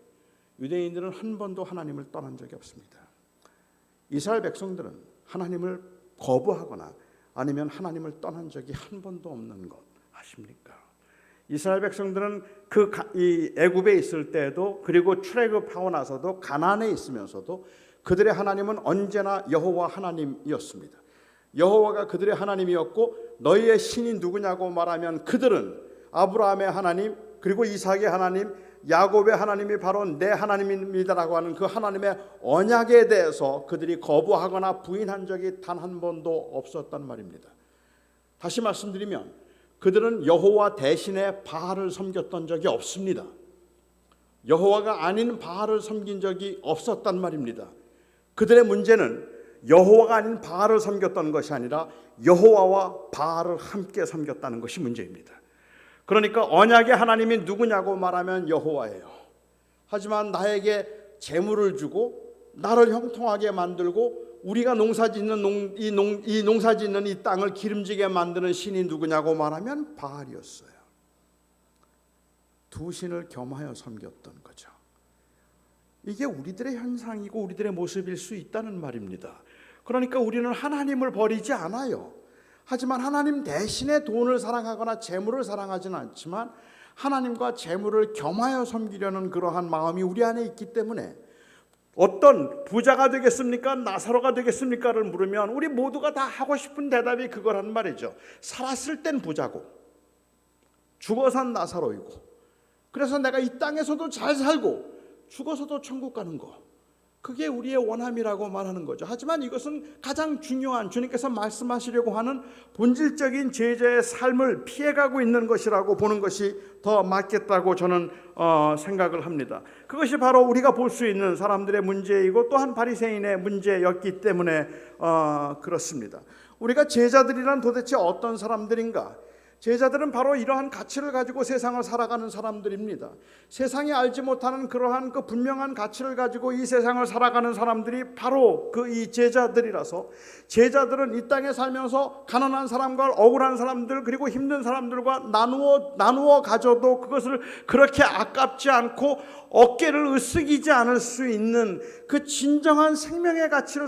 유대인들은 한 번도 하나님을 떠난 적이 없습니다. 이스라엘 백성들은 하나님을 거부하거나 아니면 하나님을 떠난 적이 한 번도 없는 것 아십니까? 이스라엘 백성들은 이 애굽에 있을 때도, 그리고 출애굽하고 나서도, 가나안에 있으면서도 그들의 하나님은 언제나 여호와 하나님이었습니다. 여호와가 그들의 하나님이었고, 너희의 신이 누구냐고 말하면 그들은 아브라함의 하나님, 그리고 이삭의 하나님, 야곱의 하나님이 바로 내 하나님입니다라고 하는 그 하나님의 언약에 대해서 그들이 거부하거나 부인한 적이 단 한 번도 없었단 말입니다. 다시 말씀드리면 그들은 여호와 대신에 바알을 섬겼던 적이 없습니다. 여호와가 아닌 바알을 섬긴 적이 없었단 말입니다. 그들의 문제는 여호와가 아닌 바알을 섬겼던 것이 아니라 여호와와 바알을 함께 섬겼다는 것이 문제입니다. 그러니까 언약의 하나님이 누구냐고 말하면 여호와예요. 하지만 나에게 재물을 주고 나를 형통하게 만들고 우리가 농사짓는 이 땅을 기름지게 만드는 신이 누구냐고 말하면 바알이었어요. 두 신을 겸하여 섬겼던 거죠. 이게 우리들의 현상이고 우리들의 모습일 수 있다는 말입니다. 그러니까 우리는 하나님을 버리지 않아요. 하지만 하나님 대신에 돈을 사랑하거나 재물을 사랑하지는 않지만 하나님과 재물을 겸하여 섬기려는 그러한 마음이 우리 안에 있기 때문에, 어떤 부자가 되겠습니까? 나사로가 되겠습니까?를 물으면 우리 모두가 다 하고 싶은 대답이 그거란 말이죠. 살았을 땐 부자고 죽어선 나사로이고, 그래서 내가 이 땅에서도 잘 살고 죽어서도 천국 가는 거, 그게 우리의 원함이라고 말하는 거죠. 하지만 이것은 가장 중요한, 주님께서 말씀하시려고 하는 본질적인 제자의 삶을 피해가고 있는 것이라고 보는 것이 더 맞겠다고 저는 생각을 합니다. 그것이 바로 우리가 볼 수 있는 사람들의 문제이고 또한 바리새인의 문제였기 때문에 그렇습니다. 우리가 제자들이란 도대체 어떤 사람들인가? 제자들은 바로 이러한 가치를 가지고 세상을 살아가는 사람들입니다. 세상이 알지 못하는 그러한 그 분명한 가치를 가지고 이 세상을 살아가는 사람들이 바로 그 이 제자들이라서, 제자들은 이 땅에 살면서 가난한 사람과 억울한 사람들 그리고 힘든 사람들과 나누어 가져도 그것을 그렇게 아깝지 않고 어깨를 으쓱이지 않을 수 있는 그 진정한 생명의 가치를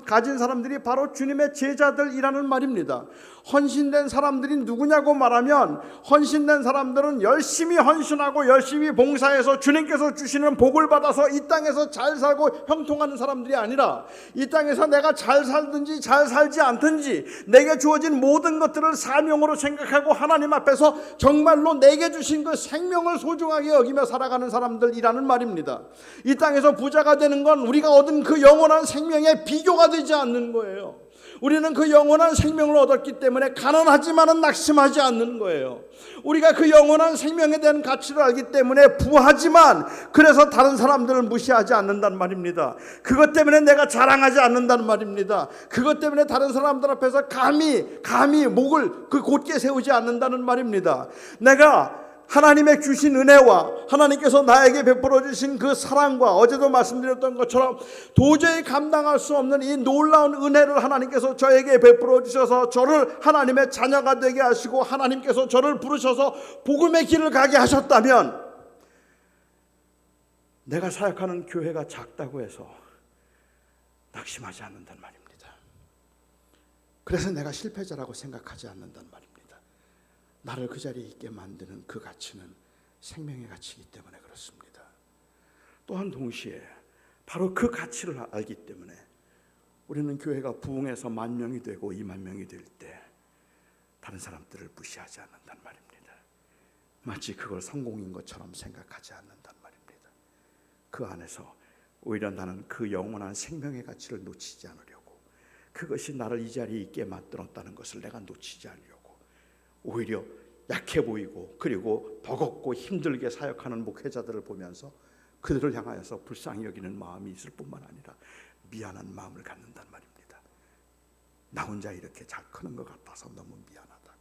가진 사람들이 바로 주님의 제자들이라는 말입니다. 헌신된 사람들이 누구냐고 말하면, 헌신된 사람들은 열심히 헌신하고 열심히 봉사해서 주님께서 주시는 복을 받아서 이 땅에서 잘 살고 형통하는 사람들이 아니라, 이 땅에서 내가 잘 살든지 잘 살지 않든지 내게 주어진 모든 것들을 사명으로 생각하고 하나님 앞에서 정말로 내게 주신 그 생명을 소중하게 여기며 살아가는 사람들이라는 말입니다. 이 땅에서 부자가 되는 건 우리가 얻은 그 영원한 생명에 비교가 되지 않는 거예요. 우리는 그 영원한 생명을 얻었기 때문에 가난하지만은 낙심하지 않는 거예요. 우리가 그 영원한 생명에 대한 가치를 알기 때문에 부하지만 그래서 다른 사람들을 무시하지 않는단 말입니다. 그것 때문에 내가 자랑하지 않는단 말입니다. 그것 때문에 다른 사람들 앞에서 감히 목을 곧게 세우지 않는다는 말입니다. 내가 하나님의 주신 은혜와 하나님께서 나에게 베풀어 주신 그 사랑과, 어제도 말씀드렸던 것처럼 도저히 감당할 수 없는 이 놀라운 은혜를 하나님께서 저에게 베풀어 주셔서 저를 하나님의 자녀가 되게 하시고 하나님께서 저를 부르셔서 복음의 길을 가게 하셨다면, 내가 사역하는 교회가 작다고 해서 낙심하지 않는단 말입니다. 그래서 내가 실패자라고 생각하지 않는단 말입니다. 나를 그 자리에 있게 만드는 그 가치는 생명의 가치이기 때문에 그렇습니다. 또한 동시에 바로 그 가치를 알기 때문에 우리는 교회가 부흥해서 10,000명이 되고 20,000명이 될 때 다른 사람들을 무시하지 않는단 말입니다. 마치 그걸 성공인 것처럼 생각하지 않는단 말입니다. 그 안에서 오히려 나는 그 영원한 생명의 가치를 놓치지 않으려고, 그것이 나를 이 자리에 있게 만들었다는 것을 내가 놓치지 않으려고, 오히려 약해 보이고 그리고 버겁고 힘들게 사역하는 목회자들을 보면서 그들을 향하여서 불쌍히 여기는 마음이 있을 뿐만 아니라 미안한 마음을 갖는단 말입니다. 나 혼자 이렇게 잘 크는 것 같아서 너무 미안하다고.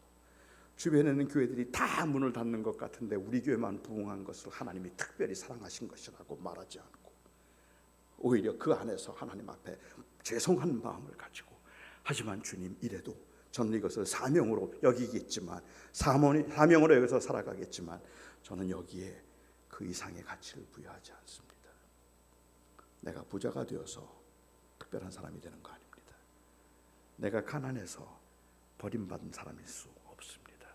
주변에는 교회들이 다 문을 닫는 것 같은데 우리 교회만 부흥한 것을 하나님이 특별히 사랑하신 것이라고 말하지 않고, 오히려 그 안에서 하나님 앞에 죄송한 마음을 가지고, 하지만 주님, 이래도 저는 이것을 사명으로 여기겠지만, 사명으로 여기서 살아가겠지만 저는 여기에 그 이상의 가치를 부여하지 않습니다. 내가 부자가 되어서 특별한 사람이 되는 거 아닙니다. 내가 가난해서 버림받은 사람일 수 없습니다.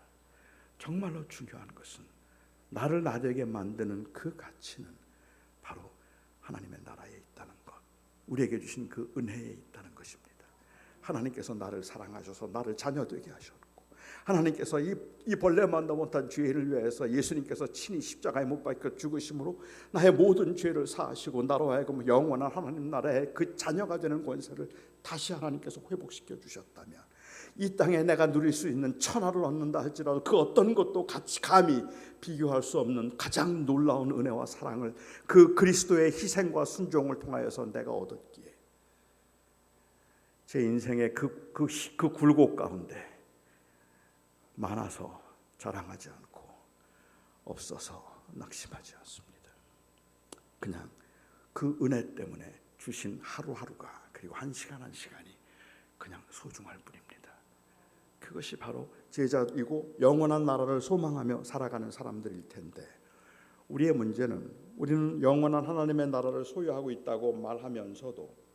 정말로 중요한 것은 나를 나되게 만드는 그 가치는 바로 하나님의 나라에 있다는 것, 우리에게 주신 그 은혜에 있다는 것입니다. 하나님께서 나를 사랑하셔서 나를 자녀되게 하셨고, 하나님께서 이 벌레만도 못한 죄를 위해서 예수님께서 친히 십자가에 못 박혀 죽으심으로 나의 모든 죄를 사하시고 나로 하여금 영원한 하나님 나라의 그 자녀가 되는 권세를 다시 하나님께서 회복시켜 주셨다면, 이 땅에 내가 누릴 수 있는 천하를 얻는다 할지라도 그 어떤 것도 같이 감히 비교할 수 없는 가장 놀라운 은혜와 사랑을, 그 그리스도의 희생과 순종을 통하여서 내가 얻었기에 제 인생의 그 굴곡 가운데 많아서 자랑하지 않고 없어서 낙심하지 않습니다. 그냥 그 은혜 때문에 주신 하루하루가, 그리고 한 시간 한 시간이 그냥 소중할 뿐입니다. 그것이 바로 제자이고 영원한 나라를 소망하며 살아가는 사람들일 텐데, 우리의 문제는 우리는 영원한 하나님의 나라를 소유하고 있다고 말하면서도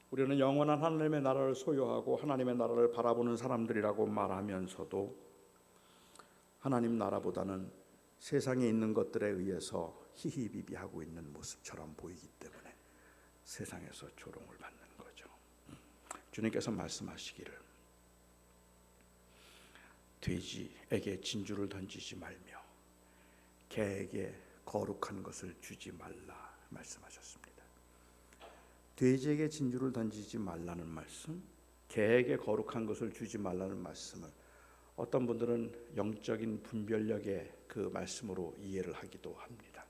우리는 영원한 하나님의 나라를 소유하고 하나님의 나라를 바라보는 사람들이라고 말하면서도 하나님 나라보다는 세상에 있는 것들에 의해서 히히비비하고 있는 모습처럼 보이기 때문에 세상에서 조롱을 받는 거죠. 주님께서 말씀하시기를 돼지에게 진주를 던지지 말며 개에게 거룩한 것을 주지 말라 말씀하셨습니다. 돼지에게 진주를 던지지 말라는 말씀, 개에게 거룩한 것을 주지 말라는 말씀을 어떤 분들은 영적인 분별력의 그 말씀으로 이해를 하기도 합니다.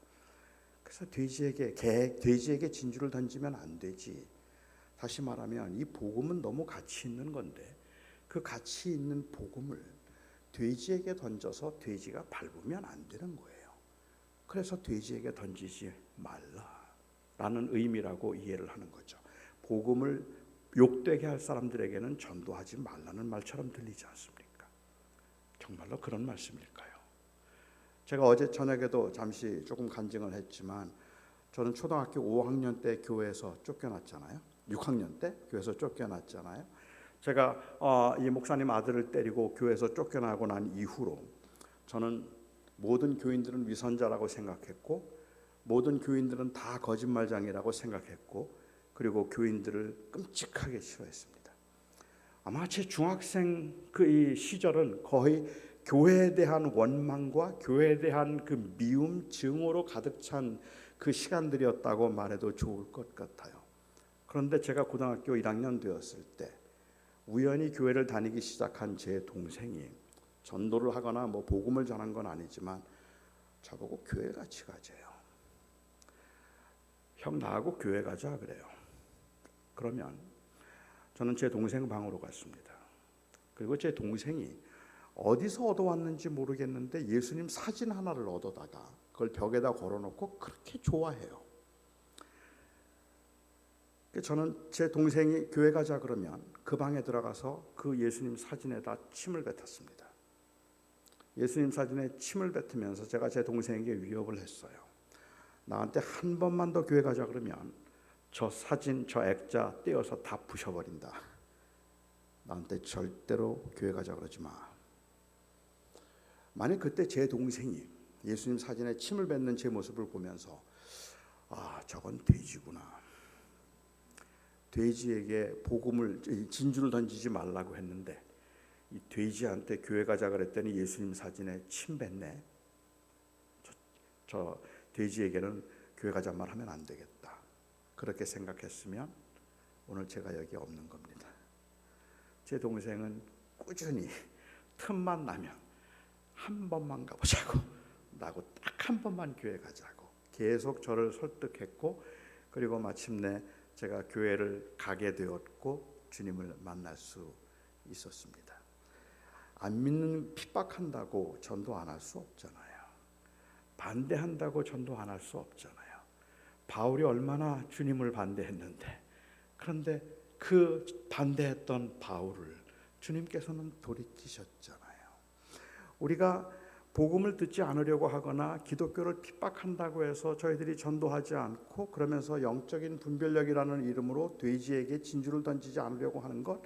그래서 돼지에게 진주를 던지면 안 되지, 다시 말하면 이 복음은 너무 가치 있는 건데 그 가치 있는 복음을 돼지에게 던져서 돼지가 밟으면 안 되는 거예요. 그래서 돼지에게 던지지 말라라는 의미라고 이해를 하는 거죠. 복음을 욕되게 할 사람들에게는 전도하지 말라는 말처럼 들리지 않습니까? 정말로 그런 말씀일까요? 제가 어제 저녁에도 잠시 조금 간증을 했지만 저는 초등학교 5학년 때 교회에서 쫓겨났잖아요. 6학년 때 교회에서 쫓겨났잖아요. 제가 이 목사님 아들을 때리고 교회에서 쫓겨나고 난 이후로 저는 모든 교인들은 위선자라고 생각했고 모든 교인들은 다 거짓말장이라고 생각했고 그리고 교인들을 끔찍하게 싫어했습니다. 아마 제 중학생 이 시절은 거의 교회에 대한 원망과 교회에 대한 그 미움, 증오로 가득 찬 그 시간들이었다고 말해도 좋을 것 같아요. 그런데 제가 고등학교 1학년 되었을 때 우연히 교회를 다니기 시작한 제 동생이 전도를 하거나 뭐 복음을 전한 건 아니지만 저보고 교회 같이 가재요. 형 나하고 교회 가자 그래요. 그러면 저는 제 동생 방으로 갔습니다. 그리고 제 동생이 어디서 얻어왔는지 모르겠는데 예수님 사진 하나를 얻어다가 그걸 벽에다 걸어놓고 그렇게 좋아해요. 저는 제 동생이 교회 가자 그러면 그 방에 들어가서 그 예수님 사진에다 침을 뱉었습니다. 예수님 사진에 침을 뱉으면서 제가 제 동생에게 위협을 했어요. 나한테 한 번만 더 교회 가자 그러면 저 사진, 저 액자 떼어서 다 부셔버린다. 나한테 절대로 교회 가자 그러지 마. 만약 그때 제 동생이 예수님 사진에 침을 뱉는 제 모습을 보면서 저건 돼지구나. 돼지에게 복음을 진주를 던지지 말라고 했는데 이 돼지한테 교회 가자 그랬더니 예수님 사진에 침 뱉네. 저 돼지에게는 교회 가자 말하면 안 되겠다. 그렇게 생각했으면 오늘 제가 여기 없는 겁니다. 제 동생은 꾸준히 틈만 나면 한 번만 가보자고 나고 딱 한 번만 교회 가자고 계속 저를 설득했고 그리고 마침내 제가 교회를 가게 되었고 주님을 만날 수 있었습니다. 안 믿는 핍박한다고 전도 안 할 수 없잖아요. 반대한다고 전도 안 할 수 없잖아요. 바울이 얼마나 주님을 반대했는데 그런데 그 반대했던 바울을 주님께서는 돌이키셨잖아요. 우리가 복음을 듣지 않으려고 하거나 기독교를 핍박한다고 해서 저희들이 전도하지 않고 그러면서 영적인 분별력이라는 이름으로 돼지에게 진주를 던지지 않으려고 하는 것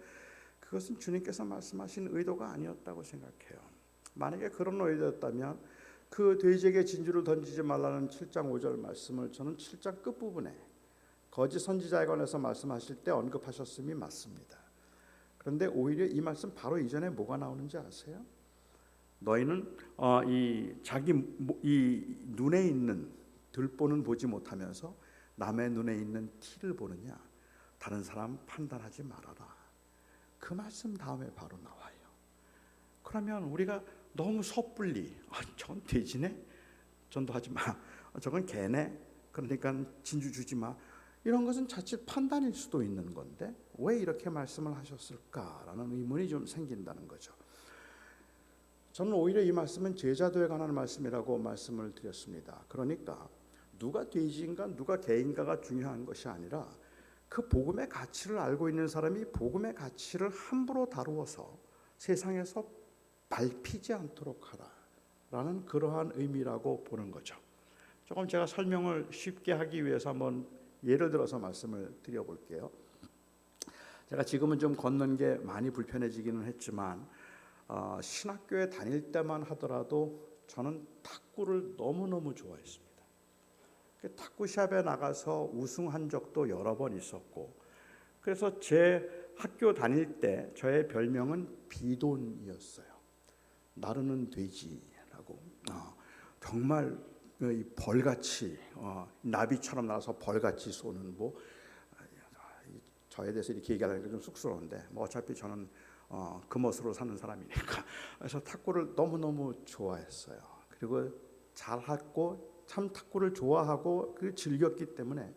그것은 주님께서 말씀하신 의도가 아니었다고 생각해요. 만약에 그런 의도였다면 그 돼지에게 진주를 던지지 말라는 7장 5절 말씀을 저는 7장 끝부분에 거짓 선지자에 관해서 말씀하실 때 언급하셨음이 맞습니다. 그런데 오히려 이 말씀 바로 이전에 뭐가 나오는지 아세요? 너희는 이 눈에 있는 들보는 보지 못하면서 남의 눈에 있는 티를 보느냐? 다른 사람 판단하지 말아라. 그 말씀 다음에 바로 나와요. 그러면 우리가 너무 섣불리 저건 돼지네? 전도하지 마. 저건 개네? 그러니까 진주 주지 마. 이런 것은 자칫 판단일 수도 있는 건데 왜 이렇게 말씀을 하셨을까라는 의문이 좀 생긴다는 거죠. 저는 오히려 이 말씀은 제자도에 관한 말씀이라고 말씀을 드렸습니다. 그러니까 누가 돼지인가 누가 개인가가 중요한 것이 아니라 그 복음의 가치를 알고 있는 사람이 복음의 가치를 함부로 다루어서 세상에서 밟히지 않도록 하라라는 그러한 의미라고 보는 거죠. 조금 제가 설명을 쉽게 하기 위해서 한번 예를 들어서 말씀을 드려볼게요. 제가 지금은 좀 걷는 게 많이 불편해지기는 했지만 신학교에 다닐 때만 하더라도 저는 탁구를 너무너무 좋아했습니다. 탁구샵에 나가서 우승한 적도 여러 번 있었고 그래서 제 학교 다닐 때 저의 별명은 비돈이었어요. 나르는 돼지라고 정말 벌같이 나비처럼 날아서 벌같이 쏘는 저에 대해서 이렇게 얘기하려니까 좀 쑥스러운데 어차피 저는 금옷으로 사는 사람이니까 그래서 탁구를 너무너무 좋아했어요. 그리고 잘했고 참 탁구를 좋아하고 즐겼기 때문에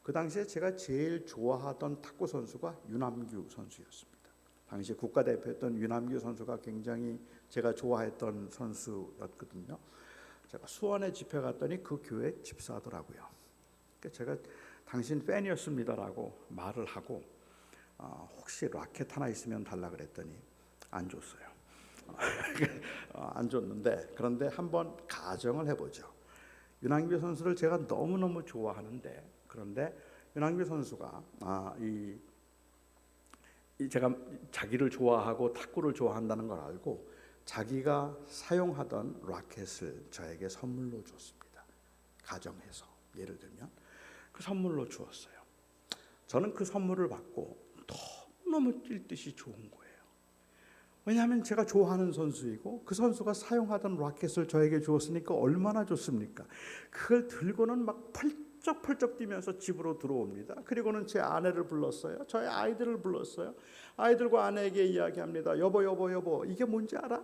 그 당시에 제가 제일 좋아하던 탁구 선수가 유남규 선수였습니다. 당시 국가대표였던 유남규 선수가 굉장히 제가 좋아했던 선수였거든요. 제가 수원에 집회 갔더니 그 교회 집사더라고요. 그러니까 제가 당신 팬이었습니다라고 말을 하고 혹시 라켓 하나 있으면 달라 그랬더니 안 줬어요. 안 줬는데, 그런데 한번 가정을 해보죠. 윤항규 선수를 제가 너무너무 좋아하는데, 그런데 윤항규 선수가 제가 자기를 좋아하고 탁구를 좋아한다는 걸 알고 자기가 사용하던 라켓을 저에게 선물로 줬습니다. 가정에서 예를 들면 그 선물로 주었어요. 저는 그 선물을 받고 너무너무 뛸 듯이 좋은 거예요. 왜냐하면 제가 좋아하는 선수이고 그 선수가 사용하던 라켓을 저에게 주었으니까 얼마나 좋습니까? 그걸 들고는 막 펄쩍펄쩍 뛰면서 집으로 들어옵니다. 그리고는 제 아내를 불렀어요. 저의 아이들을 불렀어요. 아이들과 아내에게 이야기합니다. 여보 여보 여보, 이게 뭔지 알아?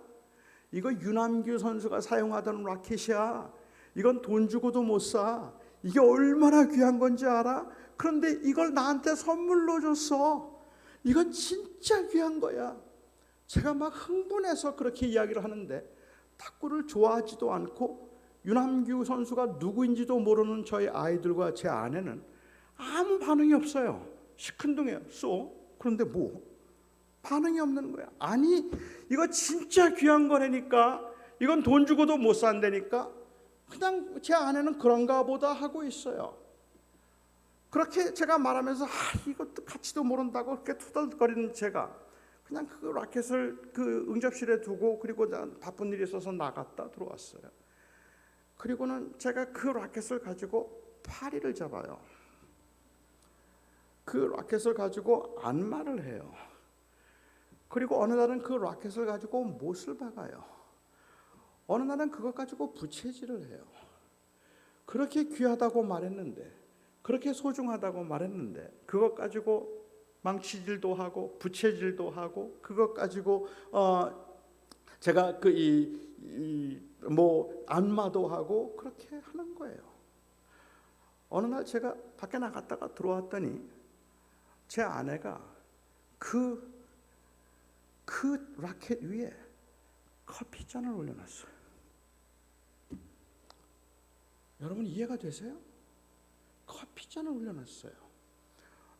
이거 유남규 선수가 사용하던 라켓이야. 이건 돈 주고도 못 사. 이게 얼마나 귀한 건지 알아? 그런데 이걸 나한테 선물로 줬어. 이건 진짜 귀한 거야. 제가 막 흥분해서 그렇게 이야기를 하는데 탁구를 좋아하지도 않고 유남규 선수가 누구인지도 모르는 저희 아이들과 제 아내는 아무 반응이 없어요. 시큰둥해요. 그런데 뭐 반응이 없는 거야. 아니 이거 진짜 귀한 거라니까. 이건 돈 주고도 못 산다니까. 그냥 제 아내는 그런가 보다 하고 있어요. 그렇게 제가 말하면서 이것도 가치도 모른다고 그렇게 투덜거리는 제가 그냥 그 라켓을 그 응접실에 두고 그리고 바쁜 일이 있어서 나갔다 들어왔어요. 그리고는 제가 그 라켓을 가지고 파리를 잡아요. 그 라켓을 가지고 안마를 해요. 그리고 어느 날은 그 라켓을 가지고 못을 박아요. 어느 날은 그것 가지고 부채질을 해요. 그렇게 귀하다고 말했는데, 그렇게 소중하다고 말했는데 그것 가지고 망치질도 하고 부채질도 하고 그것 가지고 제가 뭐 안마도 하고 그렇게 하는 거예요. 어느 날 제가 밖에 나갔다가 들어왔더니 제 아내가 그 라켓 위에 커피잔을 올려놨어요. 여러분 이해가 되세요? 커피잔을 올려놨어요.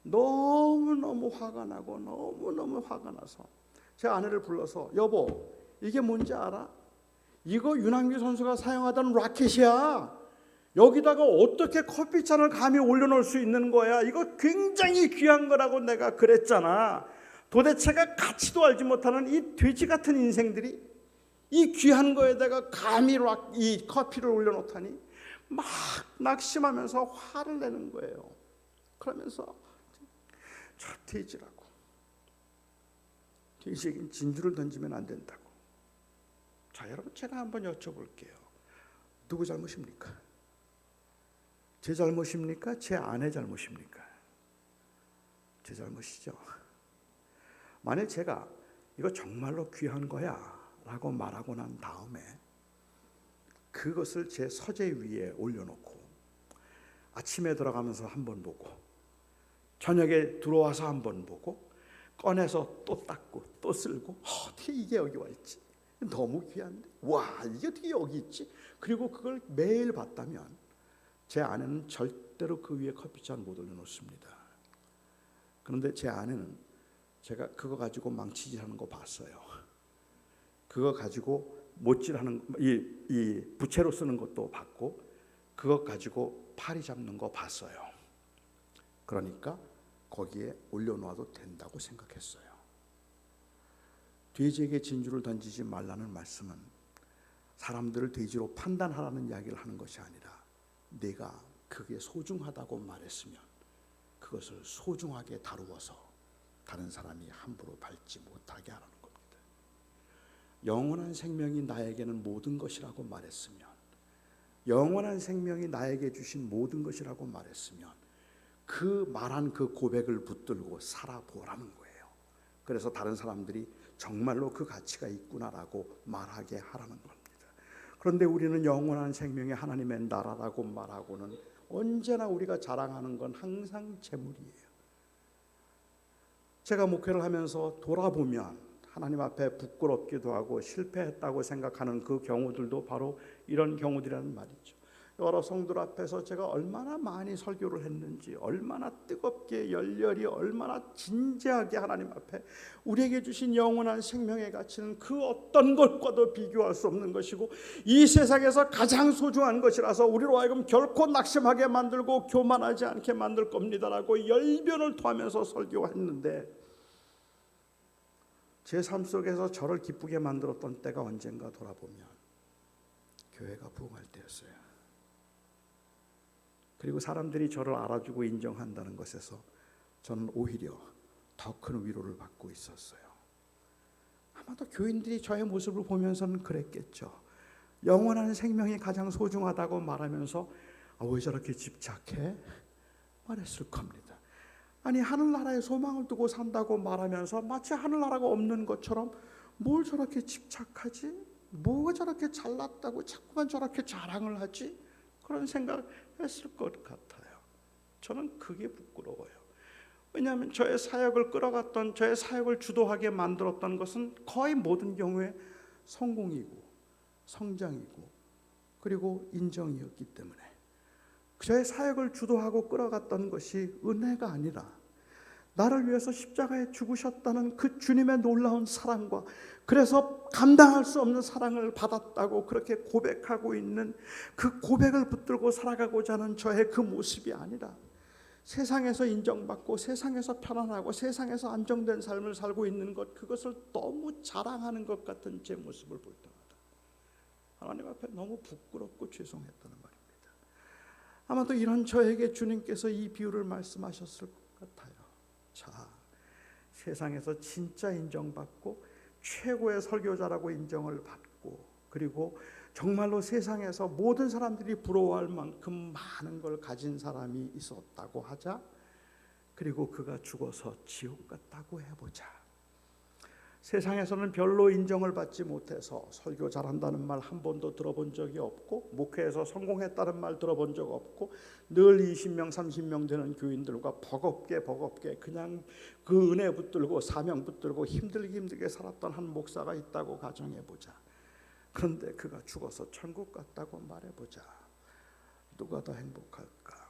너무너무 화가 나고 너무너무 화가 나서 제 아내를 불러서 여보 이게 뭔지 알아? 이거 윤항규 선수가 사용하던 라켓이야. 여기다가 어떻게 커피잔을 감히 올려놓을 수 있는 거야? 이거 굉장히 귀한 거라고 내가 그랬잖아. 도대체가 가치도 알지 못하는 이 돼지 같은 인생들이 이 귀한 거에다가 감히 이 커피를 올려놓다니 막 낙심하면서 화를 내는 거예요. 그러면서 저 돼지라고, 돼지에겐 진주를 던지면 안 된다고. 자 여러분 제가 한번 여쭤볼게요. 누구 잘못입니까? 제 잘못입니까? 제 아내 잘못입니까? 제 잘못이죠. 만약 제가 이거 정말로 귀한 거야 라고 말하고 난 다음에 그것을 제 서재 위에 올려놓고 아침에 들어가면서 한번 보고 저녁에 들어와서 한번 보고 꺼내서 또 닦고 또 쓸고 어떻게 이게 여기 와 있지? 너무 귀한데 와 이게 어떻게 여기 있지? 그리고 그걸 매일 봤다면 제 아내는 절대로 그 위에 커피잔 못 올려놓습니다. 그런데 제 아내는 제가 그거 가지고 망치질하는 거 봤어요. 그거 가지고 못질하는 이 부채로 쓰는 것도 봤고 그거 가지고 파리 잡는 거 봤어요. 그러니까 거기에 올려놓아도 된다고 생각했어요. 돼지에게 진주를 던지지 말라는 말씀은 사람들을 돼지로 판단하라는 이야기를 하는 것이 아니라 내가 그게 소중하다고 말했으면 그것을 소중하게 다루어서 다른 사람이 함부로 밟지 못하게 하라는 겁니다. 영원한 생명이 나에게는 모든 것이라고 말했으면, 영원한 생명이 나에게 주신 모든 것이라고 말했으면 그 말한 그 고백을 붙들고 살아보라는 거예요. 그래서 다른 사람들이 정말로 그 가치가 있구나라고 말하게 하라는 겁니다. 그런데 우리는 영원한 생명이 하나님의 나라라고 말하고는 언제나 우리가 자랑하는 건 항상 재물이에요. 제가 목회를 하면서 돌아보면 하나님 앞에 부끄럽기도 하고 실패했다고 생각하는 그 경우들도 바로 이런 경우들이라는 말이죠. 여러 성도들 앞에서 제가 얼마나 많이 설교를 했는지, 얼마나 뜨겁게 열렬히, 얼마나 진지하게 하나님 앞에 우리에게 주신 영원한 생명의 가치는 그 어떤 것과도 비교할 수 없는 것이고 이 세상에서 가장 소중한 것이라서 우리로 하여금 결코 낙심하게 만들고 교만하지 않게 만들 겁니다라고 열변을 토하면서 설교했는데 제 삶 속에서 저를 기쁘게 만들었던 때가 언젠가 돌아보면 교회가 부흥할 때였어요. 그리고 사람들이 저를 알아주고 인정한다는 것에서 저는 오히려 더 큰 위로를 받고 있었어요. 아마도 교인들이 저의 모습을 보면서는 그랬겠죠. 영원한 생명이 가장 소중하다고 말하면서 왜 저렇게 집착해? 말했을 겁니다. 아니 하늘나라에 소망을 두고 산다고 말하면서 마치 하늘나라가 없는 것처럼 뭘 저렇게 집착하지? 뭐가 저렇게 잘났다고 자꾸만 저렇게 자랑을 하지? 그런 생각했을 것 같아요. 저는 그게 부끄러워요. 왜냐하면 저의 사역을 끌어갔던, 저의 사역을 주도하게 만들었던 것은 거의 모든 경우에 성공이고 성장이고 그리고 인정이었기 때문에 저의 사역을 주도하고 끌어갔던 것이 은혜가 아니라 나를 위해서 십자가에 죽으셨다는 그 주님의 놀라운 사랑과 그래서 감당할 수 없는 사랑을 받았다고 그렇게 고백하고 있는 그 고백을 붙들고 살아가고자 하는 저의 그 모습이 아니라 세상에서 인정받고 세상에서 편안하고 세상에서 안정된 삶을 살고 있는 것, 그것을 너무 자랑하는 것 같은 제 모습을 볼 때마다 하나님 앞에 너무 부끄럽고 죄송했다는 말입니다. 아마도 이런 저에게 주님께서 이 비유를 말씀하셨을 것 같아요. 자, 세상에서 진짜 인정받고 최고의 설교자라고 인정을 받고 그리고 정말로 세상에서 모든 사람들이 부러워할 만큼 많은 걸 가진 사람이 있었다고 하자. 그리고 그가 죽어서 지옥 갔다고 해보자. 세상에서는 별로 인정을 받지 못해서 설교 잘한다는 말 한 번도 들어본 적이 없고 목회에서 성공했다는 말 들어본 적 없고 늘 20명 30명 되는 교인들과 버겁게 그냥 그 은혜 붙들고 사명 붙들고 힘들게 살았던 한 목사가 있다고 가정해보자. 그런데 그가 죽어서 천국 갔다고 말해보자. 누가 더 행복할까?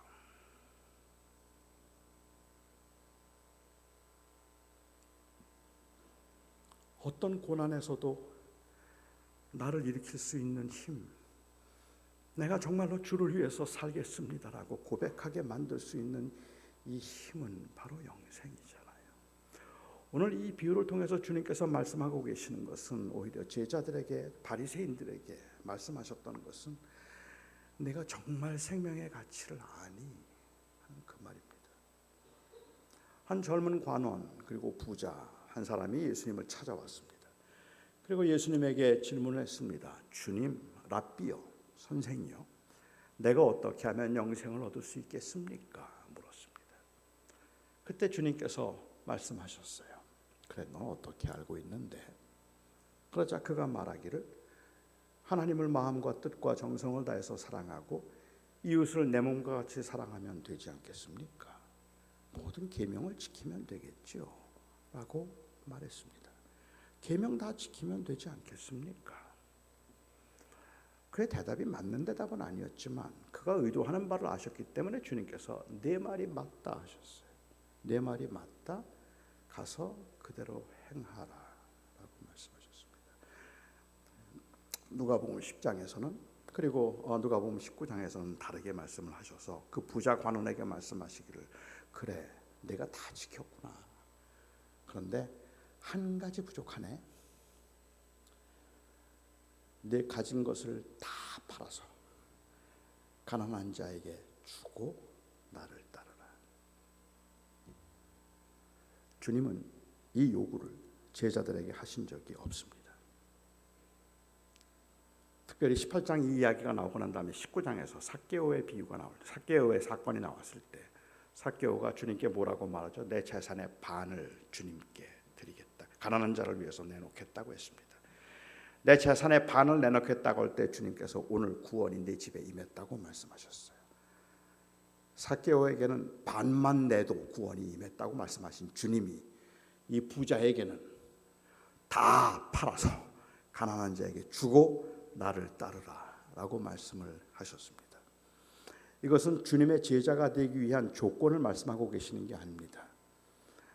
어떤 고난에서도 나를 일으킬 수 있는 힘, 내가 정말로 주를 위해서 살겠습니다라고 고백하게 만들 수 있는 이 힘은 바로 영생이잖아요. 오늘 이 비유를 통해서 주님께서 말씀하고 계시는 것은 오히려 제자들에게, 바리새인들에게 말씀하셨던 것은 내가 정말 생명의 가치를 아니 하는 그 말입니다. 한 젊은 관원 그리고 부자 한 사람이 예수님을 찾아왔습니다. 그리고 예수님에게 질문을 했습니다. 주님, 랍비요, 선생이요, 내가 어떻게 하면 영생을 얻을 수 있겠습니까? 물었습니다. 그때 주님께서 말씀하셨어요. 그래, 너 어떻게 알고 있는데? 그러자 그가 말하기를 하나님을 마음과 뜻과 정성을 다해서 사랑하고 이웃을 내 몸과 같이 사랑하면 되지 않겠습니까? 모든 계명을 지키면 되겠죠 라고 말했습니다. 계명 다 지키면 되지 않겠습니까? 그의 대답이 맞는 대답은 아니었지만 그가 의도하는 바를 아셨기 때문에 주님께서 내 말이 맞다 하셨어요. 내 말이 맞다, 가서 그대로 행하라 라고 말씀하셨습니다. 누가복음 10장에서는 그리고 누가복음 19장에서는 다르게 말씀을 하셔서 그 부자 관원에게 말씀하시기를 그래, 내가 다 지켰구나. 그런데 한 가지 부족하네. 내 가진 것을 다 팔아서 가난한 자에게 주고 나를 따르라. 주님은 이 요구를 제자들에게 하신 적이 없습니다. 특별히 18장 이 이야기가 나오고 난 다음에 19장에서 삭개오의 비유가 나올 때, 삭개오의 사건이 나왔을 때 삭개오가 주님께 뭐라고 말하죠? 내 재산의 반을 주님께 드리겠다. 가난한 자를 위해서 내놓겠다고 했습니다. 내 재산의 반을 내놓겠다고 할 때 주님께서 오늘 구원이 내 집에 임했다고 말씀하셨어요. 삭개오에게는 반만 내도 구원이 임했다고 말씀하신 주님이 이 부자에게는 다 팔아서 가난한 자에게 주고 나를 따르라 라고 말씀을 하셨습니다. 이것은 주님의 제자가 되기 위한 조건을 말씀하고 계시는 게 아닙니다.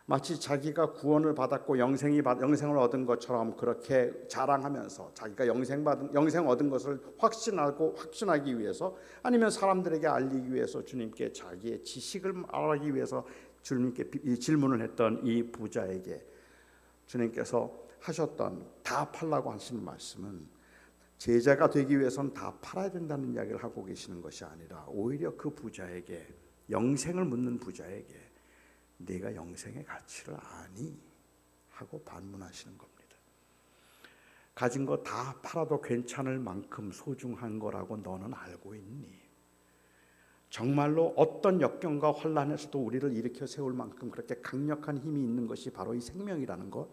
마치 자기가 구원을 받았고 영생을 얻은 것처럼 그렇게 자랑하면서 자기가 영생 얻은 것을 확신하기 위해서, 아니면 사람들에게 알리기 위해서 주님께 자기의 지식을 말하기 위해서 주님께 질문을 했던 이 부자에게 주님께서 하셨던 다 팔라고 하시는 말씀은 제자가 되기 위해서는 다 팔아야 된다는 이야기를 하고 계시는 것이 아니라 오히려 그 부자에게, 영생을 묻는 부자에게 네가 영생의 가치를 아니? 하고 반문하시는 겁니다. 가진 거 다 팔아도 괜찮을 만큼 소중한 거라고 너는 알고 있니? 정말로 어떤 역경과 환난에서도 우리를 일으켜 세울 만큼 그렇게 강력한 힘이 있는 것이 바로 이 생명이라는 거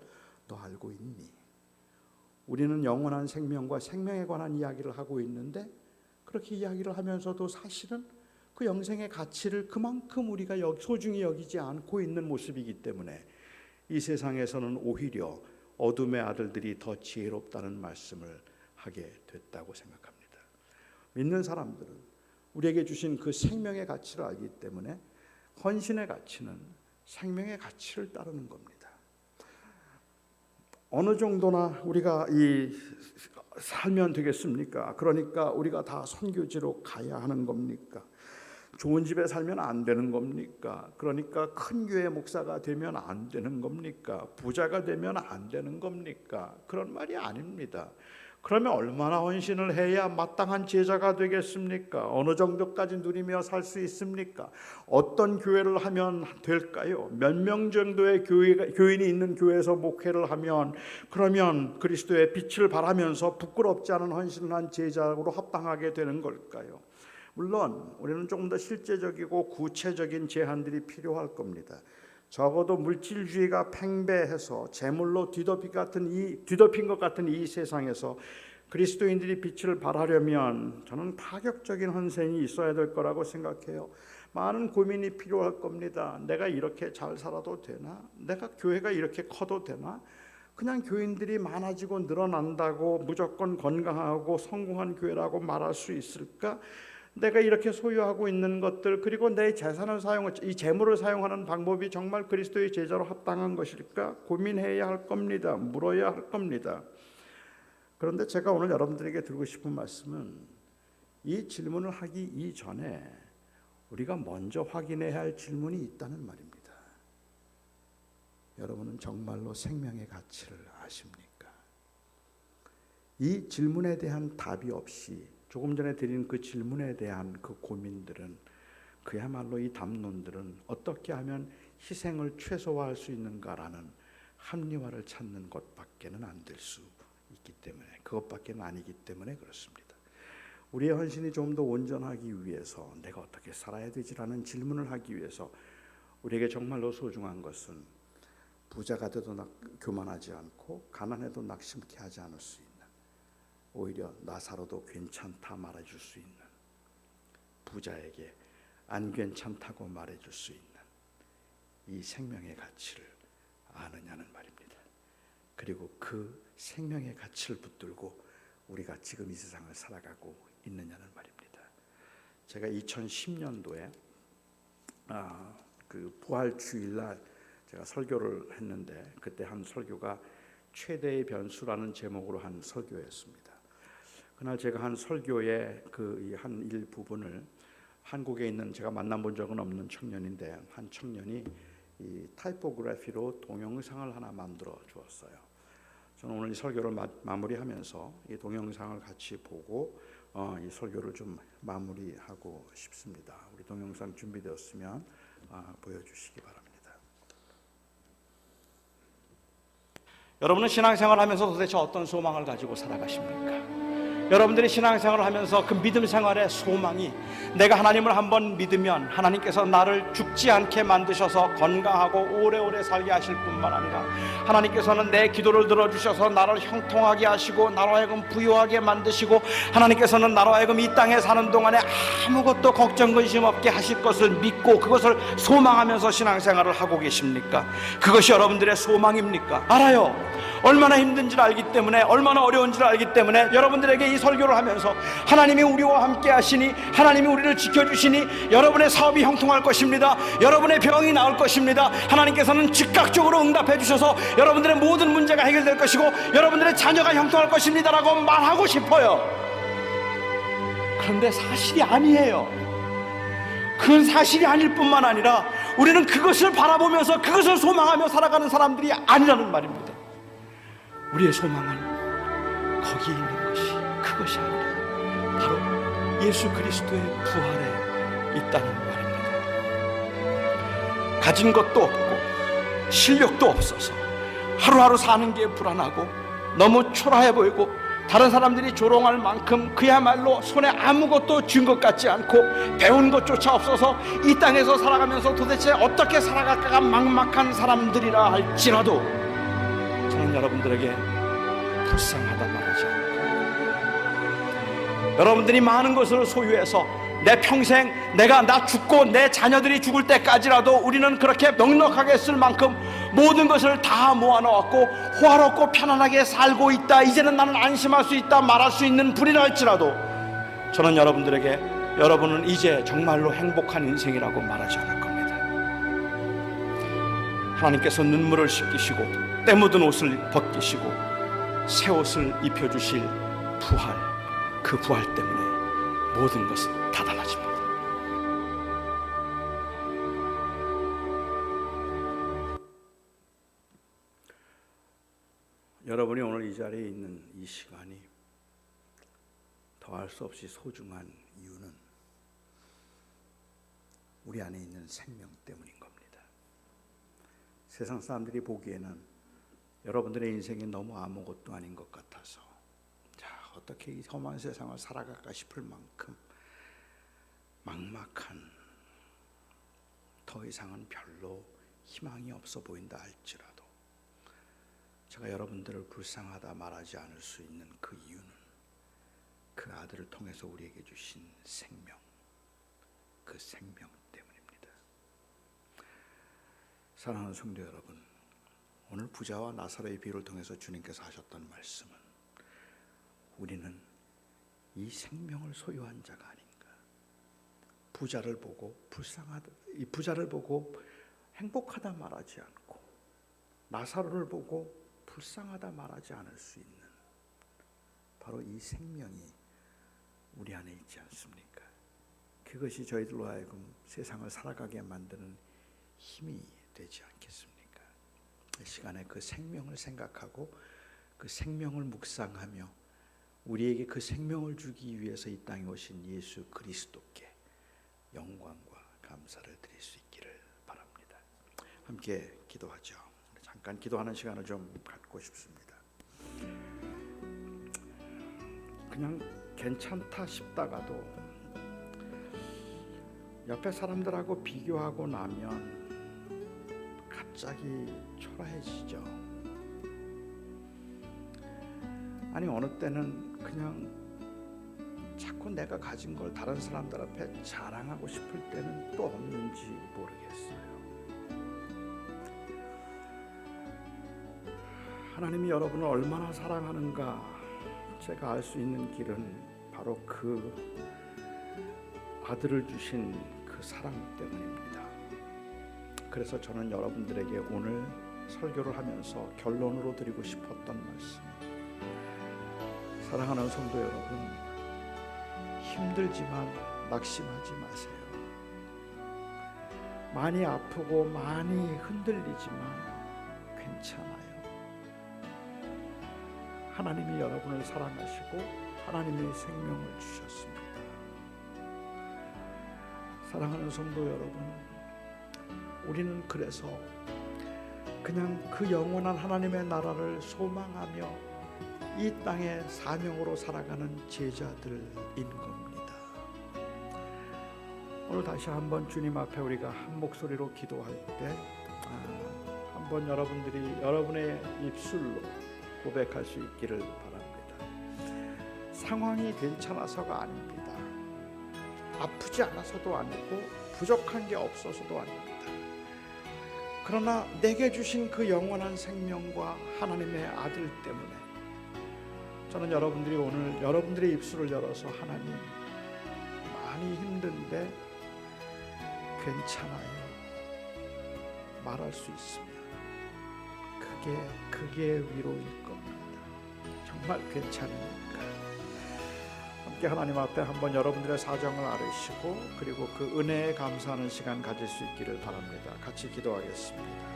너 알고 있니? 우리는 영원한 생명과 생명에 관한 이야기를 하고 있는데 그렇게 이야기를 하면서도 사실은 그 영생의 가치를 그만큼 우리가 소중히 여기지 않고 있는 모습이기 때문에 이 세상에서는 오히려 어둠의 아들들이 더 지혜롭다는 말씀을 하게 됐다고 생각합니다. 믿는 사람들은 우리에게 주신 그 생명의 가치를 알기 때문에 헌신의 가치는 생명의 가치를 따르는 겁니다. 어느 정도나 우리가 살면 되겠습니까? 그러니까 우리가 다 선교지로 가야 하는 겁니까? 좋은 집에 살면 안 되는 겁니까? 그러니까 큰 교회 목사가 되면 안 되는 겁니까? 부자가 되면 안 되는 겁니까? 그런 말이 아닙니다. 그러면 얼마나 헌신을 해야 마땅한 제자가 되겠습니까? 어느 정도까지 누리며 살 수 있습니까? 어떤 교회를 하면 될까요? 몇 명 정도의 교인이 있는 교회에서 목회를 하면 그러면 그리스도의 빛을 발하면서 부끄럽지 않은 헌신을 한 제자로 합당하게 되는 걸까요? 물론 우리는 조금 더 실제적이고 구체적인 제한들이 필요할 겁니다. 적어도 물질주의가 팽배해서 재물로 뒤덮인 것 같은 이 세상에서 그리스도인들이 빛을 발하려면 저는 파격적인 헌신이 있어야 될 거라고 생각해요. 많은 고민이 필요할 겁니다. 내가 이렇게 잘 살아도 되나? 내가 교회가 이렇게 커도 되나? 그냥 교인들이 많아지고 늘어난다고 무조건 건강하고 성공한 교회라고 말할 수 있을까? 내가 이렇게 소유하고 있는 것들, 그리고 내 재산을 이 재물을 사용하는 방법이 정말 그리스도의 제자로 합당한 것일까? 고민해야 할 겁니다. 물어야 할 겁니다. 그런데 제가 오늘 여러분들에게 드리고 싶은 말씀은 이 질문을 하기 이전에 우리가 먼저 확인해야 할 질문이 있다는 말입니다. 여러분은 정말로 생명의 가치를 아십니까? 이 질문에 대한 답이 없이 조금 전에 드린 그 질문에 대한 그 고민들은, 그야말로 이 담론들은 어떻게 하면 희생을 최소화할 수 있는가라는 합리화를 찾는 것밖에는 안 될 수 있기 때문에, 그것밖에는 아니기 때문에 그렇습니다. 우리의 헌신이 좀 더 온전하기 위해서 내가 어떻게 살아야 되지라는 질문을 하기 위해서 우리에게 정말로 소중한 것은 부자가 돼도 교만하지 않고 가난해도 낙심케 하지 않을 수 있는, 오히려 나사로도 괜찮다 말해줄 수 있는, 부자에게 안 괜찮다고 말해줄 수 있는 이 생명의 가치를 아느냐는 말입니다. 그리고 그 생명의 가치를 붙들고 우리가 지금 이 세상을 살아가고 있느냐는 말입니다. 제가 2010년도에 그 부활주일날 제가 설교를 했는데, 그때 한 설교가 최대의 변수라는 제목으로 한 설교였습니다. 그날 제가 한 설교의 그 한 일부분을 한국에 있는, 제가 만나본 적은 없는 청년인데, 한 청년이 이 타이포그래피로 동영상을 하나 만들어 주었어요. 저는 오늘 이 설교를 마무리하면서 이 동영상을 같이 보고 이 설교를 좀 마무리하고 싶습니다. 우리 동영상 준비되었으면 보여주시기 바랍니다. 여러분은 신앙생활하면서 도대체 어떤 소망을 가지고 살아가십니까? 여러분들이 신앙생활을 하면서 그 믿음 생활의 소망이, 내가 하나님을 한번 믿으면 하나님께서 나를 죽지 않게 만드셔서 건강하고 오래오래 살게 하실 뿐만 아니라 하나님께서는 내 기도를 들어주셔서 나를 형통하게 하시고 나로 하여금 부유하게 만드시고 하나님께서는 나로 하여금 이 땅에 사는 동안에 아무것도 걱정 근심 없게 하실 것을 믿고 그것을 소망하면서 신앙생활을 하고 계십니까? 그것이 여러분들의 소망입니까? 알아요. 얼마나 힘든지를 알기 때문에, 얼마나 어려운지를 알기 때문에 여러분들에게 이 설교를 하면서 하나님이 우리와 함께 하시니, 하나님이 우리를 지켜주시니 여러분의 사업이 형통할 것입니다. 여러분의 병이 나을 것입니다. 하나님께서는 즉각적으로 응답해 주셔서 여러분들의 모든 문제가 해결될 것이고 여러분들의 자녀가 형통할 것입니다 라고 말하고 싶어요. 그런데 사실이 아니에요. 그건 사실이 아닐 뿐만 아니라 우리는 그것을 바라보면서 그것을 소망하며 살아가는 사람들이 아니라는 말입니다. 우리의 소망은 거기에 있는 것이, 그것이 아니라 바로 예수 그리스도의 부활에 있다는 말입니다. 가진 것도 없고 실력도 없어서 하루하루 사는 게 불안하고 너무 초라해 보이고 다른 사람들이 조롱할 만큼 그야말로 손에 아무것도 쥔 것 같지 않고 배운 것조차 없어서 이 땅에서 살아가면서 도대체 어떻게 살아갈까가 막막한 사람들이라 할지라도 저는 여러분들에게 불쌍하다 말하지 않고, 여러분들이 많은 것을 소유해서 내 평생 나 죽고 내 자녀들이 죽을 때까지라도 우리는 그렇게 넉넉하게 쓸 만큼 모든 것을 다 모아놓았고 호화롭고 편안하게 살고 있다, 이제는 나는 안심할 수 있다 말할 수 있는 분이라 할지라도 저는 여러분들에게 여러분은 이제 정말로 행복한 인생이라고 말하지 않을 겁니다. 하나님께서 눈물을 씻기시고 때 묻은 옷을 벗기시고 새 옷을 입혀주실 부활, 그 부활 때문에 모든 것은 다 달라집니다. 여러분이 오늘 이 자리에 있는 이 시간이 더할 수 없이 소중한 이유는 우리 안에 있는 생명 때문인 겁니다. 세상 사람들이 보기에는 여러분들의 인생이 너무 아무것도 아닌 것 같아서 어떻게 이 험한 세상을 살아갈까 싶을 만큼 막막한, 더 이상은 별로 희망이 없어 보인다 할지라도 제가 여러분들을 불쌍하다 말하지 않을 수 있는 그 이유는 그 아들을 통해서 우리에게 주신 생명, 그 생명 때문입니다. 사랑하는 성도 여러분, 오늘 부자와 나사로의 비유를 통해서 주님께서 하셨던 말씀은 우리는 이 생명을 소유한 자가 아닌가. 부자를 보고 불쌍하다, 이 부자를 보고 행복하다 말하지 않고 나사로를 보고 불쌍하다 말하지 않을 수 있는 바로 이 생명이 우리 안에 있지 않습니까? 그것이 저희들로 하여금 세상을 살아가게 만드는 힘이 되지 않겠습니까? 이 시간에 그 생명을 생각하고 그 생명을 묵상하며 우리에게 그 생명을 주기 위해서 이 땅에 오신 예수 그리스도께 영광과 감사를 드릴 수 있기를 바랍니다. 함께 기도하죠. 잠깐 기도하는 시간을 좀 갖고 싶습니다. 그냥 괜찮다 싶다가도 옆에 사람들하고 비교하고 나면 갑자기 초라해지죠. 아니 어느 때는 그냥 자꾸 내가 가진 걸 다른 사람들 앞에 자랑하고 싶을 때는 또 없는지 모르겠어요. 하나님이 여러분을 얼마나 사랑하는가 제가 알 수 있는 길은 바로 그 아들을 주신 그 사랑 때문입니다. 그래서 저는 여러분들에게 오늘 설교를 하면서 결론으로 드리고 싶었던 말씀, 사랑하는 성도 여러분, 힘들지만 낙심하지 마세요. 많이 아프고 많이 흔들리지만 괜찮아요. 하나님이 여러분을 사랑하시고 하나님의 생명을 주셨습니다. 사랑하는 성도 여러분, 우리는 그래서 그냥 그 영원한 하나님의 나라를 소망하며 이 땅의 사명으로 살아가는 제자들인 겁니다. 오늘 다시 한번 주님 앞에 우리가 한 목소리로 기도할 때 한번 여러분들이 여러분의 입술로 고백할 수 있기를 바랍니다. 상황이 괜찮아서가 아닙니다. 아프지 않아서도 아니고 부족한 게 없어서도 아닙니다. 그러나 내게 주신 그 영원한 생명과 하나님의 아들 때문에 저는 여러분들이 오늘 여러분들의 입술을 열어서 하나님 많이 힘든데 괜찮아요 말할 수 있으면 그게 위로일 겁니다. 정말 괜찮으니까 함께 하나님 앞에 한번 여러분들의 사정을 아뢰시고 그리고 그 은혜에 감사하는 시간 가질 수 있기를 바랍니다. 같이 기도하겠습니다.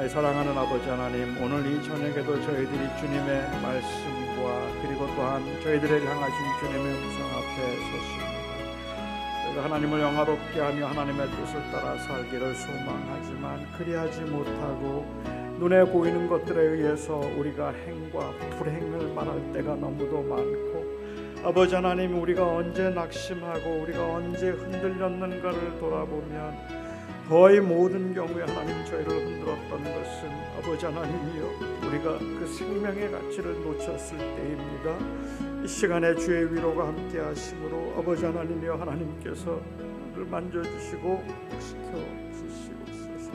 사랑하는 아버지 하나님, 오늘 이 저녁에도 저희들이 주님의 말씀과 그리고 또한 저희들을 향하신 주님의 음성 앞에 섰습니다. 저희가 하나님을 영화롭게 하며 하나님의 뜻을 따라 살기를 소망하지만 그리하지 못하고 눈에 보이는 것들에 의해서 우리가 행과 불행을 말할 때가 너무도 많고 아버지 하나님, 우리가 언제 낙심하고 우리가 언제 흔들렸는가를 돌아보면 거의 모든 경우에 하나님 저희를 흔들었던 것은 아버지 하나님이여 우리가 그 생명의 가치를 놓쳤을 때입니다. 이 시간에 주의 위로가 함께 하심으로 아버지 하나님이여 하나님께서 우리를 만져주시고 시켜주시옵소서.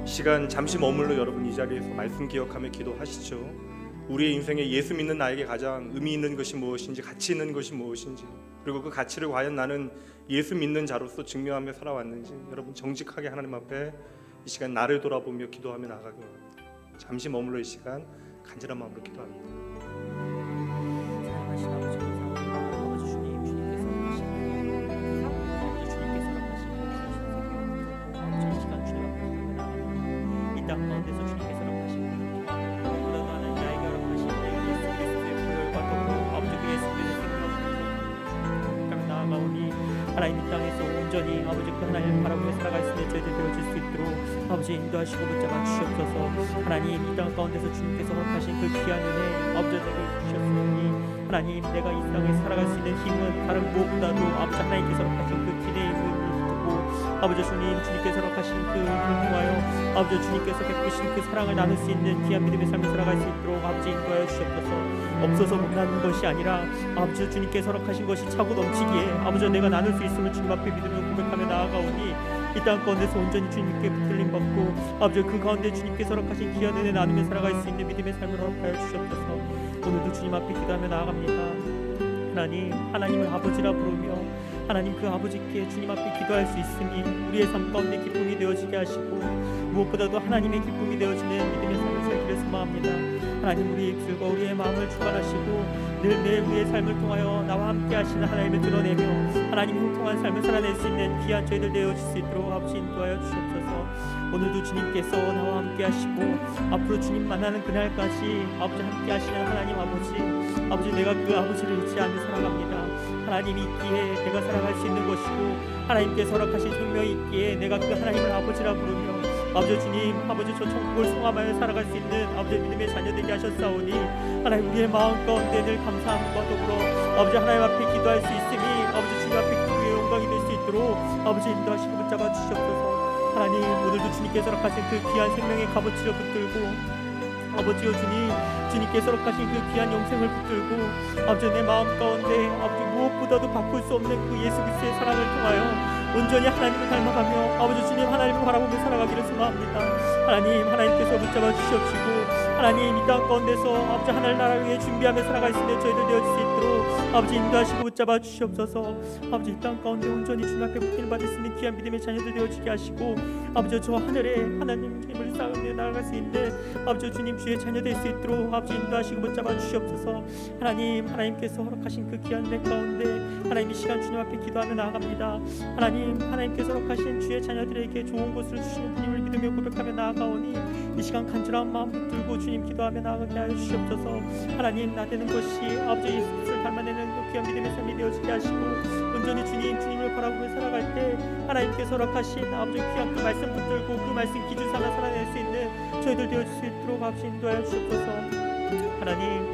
시간 잠시 머물러 여러분 이 자리에서 말씀 기억하며 기도하시죠. 우리의 인생에 예수 믿는 나에게 가장 의미 있는 것이 무엇인지, 가치 있는 것이 무엇인지, 그리고 그 가치를 과연 나는 예수 믿는 자로서 증명하며 살아왔는지 여러분 정직하게 하나님 앞에 이 시간 나를 돌아보며 기도하며 나가기 원합니다. 잠시 머물러 이 시간 간절한 마음으로 기도합니다. 사랑하신 아버지 감사합니다. 아버지 주님, 주님께서 하신 아버지 주님께서 허락하신 아버지 시간 주님 앞에 이 땅 가운데서 주님께서 허락하신 그보다도 하나님 나에게 허락하신 예수 그리스도의 보혈과 더불어 아버지 그 예수 그리스도의 생명을 나아가오니 하나님 이 땅에서 온전히 아버지 그 하나님을 바라보며 살아갈 수 있는 저희들 되어질 수 있도록 아버지 인도하시고 붙잡아 주시옵소서. 하나님 이 땅 가운데서 주님께서 허락하신 그 귀한 은혜 아버지 내게 주셨으니 하나님 내가 이 땅에 살아갈 수 있는 힘은 다른 무엇보다도 아버지 하나님께서 허락하신 그 기대의 힘을 두고 아버지 주님 주님께서 허락하신 그 은혜를 통하여 아버지 주님께서 베푸신 그 사랑을 나눌 수 있는 귀한 믿음의 삶을 살아갈 수 있도록 아버지 인도하여 주시옵소서. 없어서 못나는 것이 아니라 아버지 주님께서 허락하신 것이 차고 넘치기에 아버지 내가 나눌 수 있음을 주님 앞에 믿음으로 고백하며 나아가오니 이 땅 가운데서 온전히 주님께 붙들림 받고 아버지 그 가운데 주님께서 허락하신 귀한 은혜 나누며 살아갈 수 있는 믿음의 삶을 허락하여 주시옵소서. 오늘도 주님 앞에 기도하며 나아갑니다. 하나님을 아버지라 부르며 하나님 그 아버지께 주님 앞에 기도할 수 있으니 우리의 삶 가운데 기쁨이 되어지게 하시고 무엇보다도 하나님의 기쁨이 되어지는 믿음의 삶을 살기를 소망합니다. 하나님 우리의 입술과 우리의 마음을 주관하시고 늘 매일 우리의 삶을 통하여 나와 함께 하시는 하나님을 드러내며 하나님의 형통한 삶을 살아낼 수 있는 귀한 저희들 되어질 수 있도록 아버지 인도하여 주시옵소서. 오늘도 주님께서 나와 함께 하시고 앞으로 주님 만나는 그날까지 아버지 함께 하시는 하나님 아버지 내가 그 아버지를 잊지 않고 살아갑니다. 하나님이 있기에 내가 살아갈 수 있는 것이고 하나님께서 허락하신 생명이 있기에 내가 그 하나님을 아버지라 부르며 아버지 주님 아버지 저 천국을 성함하여 살아갈 수 있는 아버지 믿음의 자녀 되게 하셨사오니 하나님 우리의 마음 가운데 늘 감사함과 더불어 아버지 하나님 앞에 기도할 수 있으니 아버지 주님 앞에 기도의 영광이 될 수 있도록 아버지 인도하시고 붙잡아 주시옵소서. 하나님 오늘도 주님께서 허락하신 그 귀한 생명의 값어치를 붙들고 아버지여 주님께서 허락하신 그 귀한 영생을 붙들고 아버지 내 마음 가운데 아버지 무엇보다도 바꿀 수 없는 그 예수 그리스도의 사랑을 통하여 온전히 하나님을 닮아가며 아버지 주님 하나님을 바라보며 살아가기를 소망합니다. 하나님께서 붙잡아 주시옵시고 하나님 이 땅 가운데서 아버지 하늘 나라를 위해 준비하며 살아갈 수 있는 저희들 되어질 수 있도록 아버지 인도하시고 붙잡아 주시옵소서. 아버지 이 땅 가운데 온전히 주님 앞에 붙임을 받을 수 있는 귀한 믿음의 자녀들 되어지게 하시고 아버지 저 하늘에 하나님 주님을 쌓으며 나아갈 수 있는 아버지 주님 주의 자녀 될 수 있도록 아버지 인도하시고 붙잡아 주시옵소서. 하나님께서 허락하신 그 귀한 내 가운데 하나님 이 시간 주님 앞에 기도하며 나아갑니다. 하나님께서 허락하신 주의 자녀들에게 좋은 곳을 주시는 주님을 믿으며 고백하며 나아가오니 이 시간 간절한 마음 붙들고 주님 기도하며 나아가게 하여 주시옵소서. 하나님 나 되는 것이 아버지 예수 그리스도를 닮아내는 그 귀한 믿음의 삶이 되어지게 하시고 온전히 주님을 바라보며 살아갈 때 하나님께서 허락하신 아버지 귀한 그 말씀 붙들고 그 말씀 기준 삼아 살아낼 수 있는 저희들 되어질 수 있도록 아버지 인도하여 주시옵소서. 하나님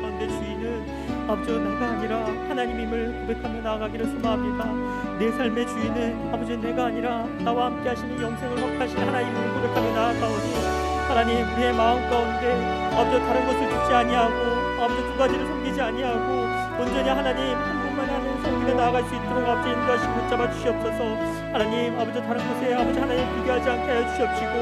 가운데 주인은 아버지 내가 아니라 하나님임을 고백하며 나아가기를 소망합니다. 내 삶의 주인은 아버지 내가 아니라 나와 함께 하시는 영생을 허락하신 하나님을 고백하며 나아가오니 하나님 우리의 마음 가운데 아버지 다른 것을 두지 아니하고 아버지 두 가지를 섬기지 아니하고 온전히 하나님 한 분만 하는 섬기며 나아갈 수 있도록 아버지 인도하시고 붙잡아 주시옵소서. 하나님 아버지 다른 것에 아버지 하나님 비교하지 않게 하여 주시옵시고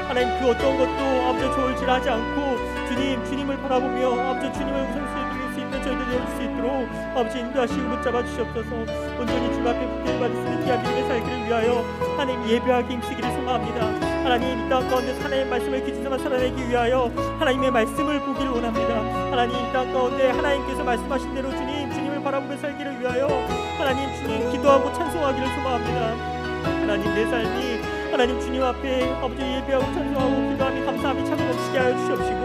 하나님 그 어떤 것도 아버지 저울질하지 않고 주님을 바라보며 아버지 주님을 우선순위에 드릴 수 있는 저희들 되어줄 수 있도록 아버지 인도하시고 붙잡아 주시옵소서. 온전히 주님 앞에 붙들려 받을 수 있는 귀한 믿음의 살기를 위하여 하나님 예배하기 힘쓰기를 소망합니다. 하나님 이 땅 가운데 하나님의 말씀을 기준 삼아 살아내기 위하여 하나님의 말씀을 보기를 원합니다. 하나님 이 땅 가운데 하나님께서 말씀하신 대로 주님을 바라보며 살기를 위하여 하나님 주님 기도하고 찬송하기를 소망합니다. 하나님 내 삶이 하나님 주님 앞에 아버지 예배하고 찬송하고 기도하며 감사함이 차고 넘치게 하여 주시옵시고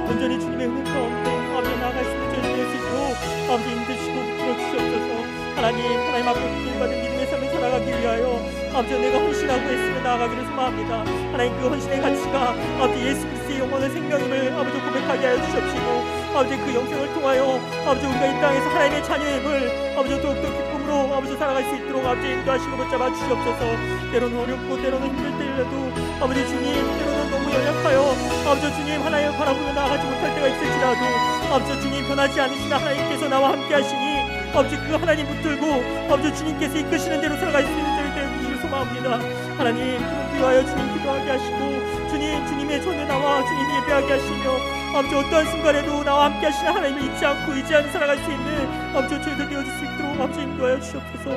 온전히 주님의 은혜 가운데 아버지 나아갈 수 있는 저희 될 수 있도록 아버지 인도시고 붙들어 주시옵소서. 하나님 앞에 붙임받은 믿음의 삶을 살아가기 위하여 아버지 내가 헌신하고 애쓰며 나아가기를 소망합니다. 하나님 그 헌신의 가치가 아버지 예수 그리스도의 영원한 생명임을 아버지 고백하게 하여 주시옵시고 아버지 그 영생을 통하여 아버지 우리가 이 땅에서 하나님의 자녀임을 아버지 더욱더 기쁨으로 아버지 살아갈 수 있도록 아버지 인도하시고 붙잡아 주시옵소서. 때로는 어렵고 때로는 힘들 때라도 아버지 주님 때로는 너무 연약하여 아버지 주님 하나님을 바라보며 나아가지 못할 때가 있을지라도 아버지 주님 변하지 않으시나 하나님께서 나와 함께 하시니 아버지 그 하나님 붙들고 아버지 주님께서 이끄시는 대로 살아갈 수 있는 저희 되어주시길 소망합니다. 하나님 기도하여 주님 기도하게 하시고 주님의 손에 나와 주님 예배하게 하시며 아버지 어떠한 순간에도 나와 함께 하시는 하나님을 잊지 않고 의지하며 살아갈 수 있는 아버지 저희들 되어줄 수 있도록 아버지 인도하여 주시옵소서.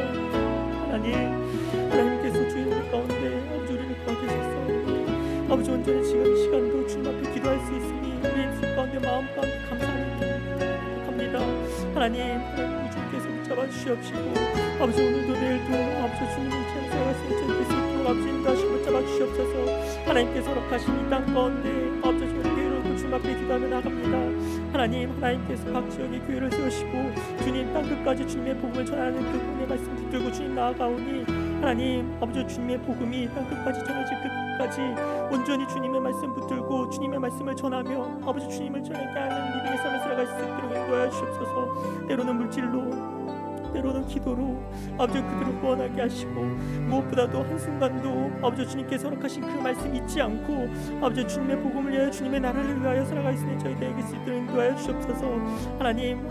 하나님께서 주님 가운데 아버지 우리를 구하셔서 아버지 온전히 지금 이 시간도 주님 앞에 기도할 수 있으니 우리 인생 가운데 마음 가운데 감사합니다. 하나님 주님께서 붙잡아 주시옵시고 아버지 오늘도 내일도 아버지 주님을 찬송할 수 있는 저희 될수 있도록 아버지 인도하시고 붙잡아 주시옵소서. 하나님께서 허락하신 이 땅 가운데 아버지 저희 교회로 주님 앞에 기도하며 나갑니다. 하나님께서 각 지역에 교회를 세우시고 주님 땅 끝까지 주님의 복음을 전하는 그 복음의 말씀 붙들고 주님 나아가오니 하나님 아버지 주님의 복음이 땅 끝까지 전해질 끝까지 온전히 주님의 말씀 붙들고 주님의 말씀을 전하며 아버지 주님을 전하게 하는 믿음의 삶을 살아갈 수 있도록 인도하여 주옵소서. 때로는 물질로 때로는 기도로 아버지 그들을 구원하게 하시고 무엇보다도 한순간도 아버지 주님께서 허락하신 그 말씀 잊지 않고 아버지 주님의 복음을 위하여 주님의 나라를 위하여 살아갈 수 있는 저희 되게 수 있도록 인도하여 주옵소서. 하나님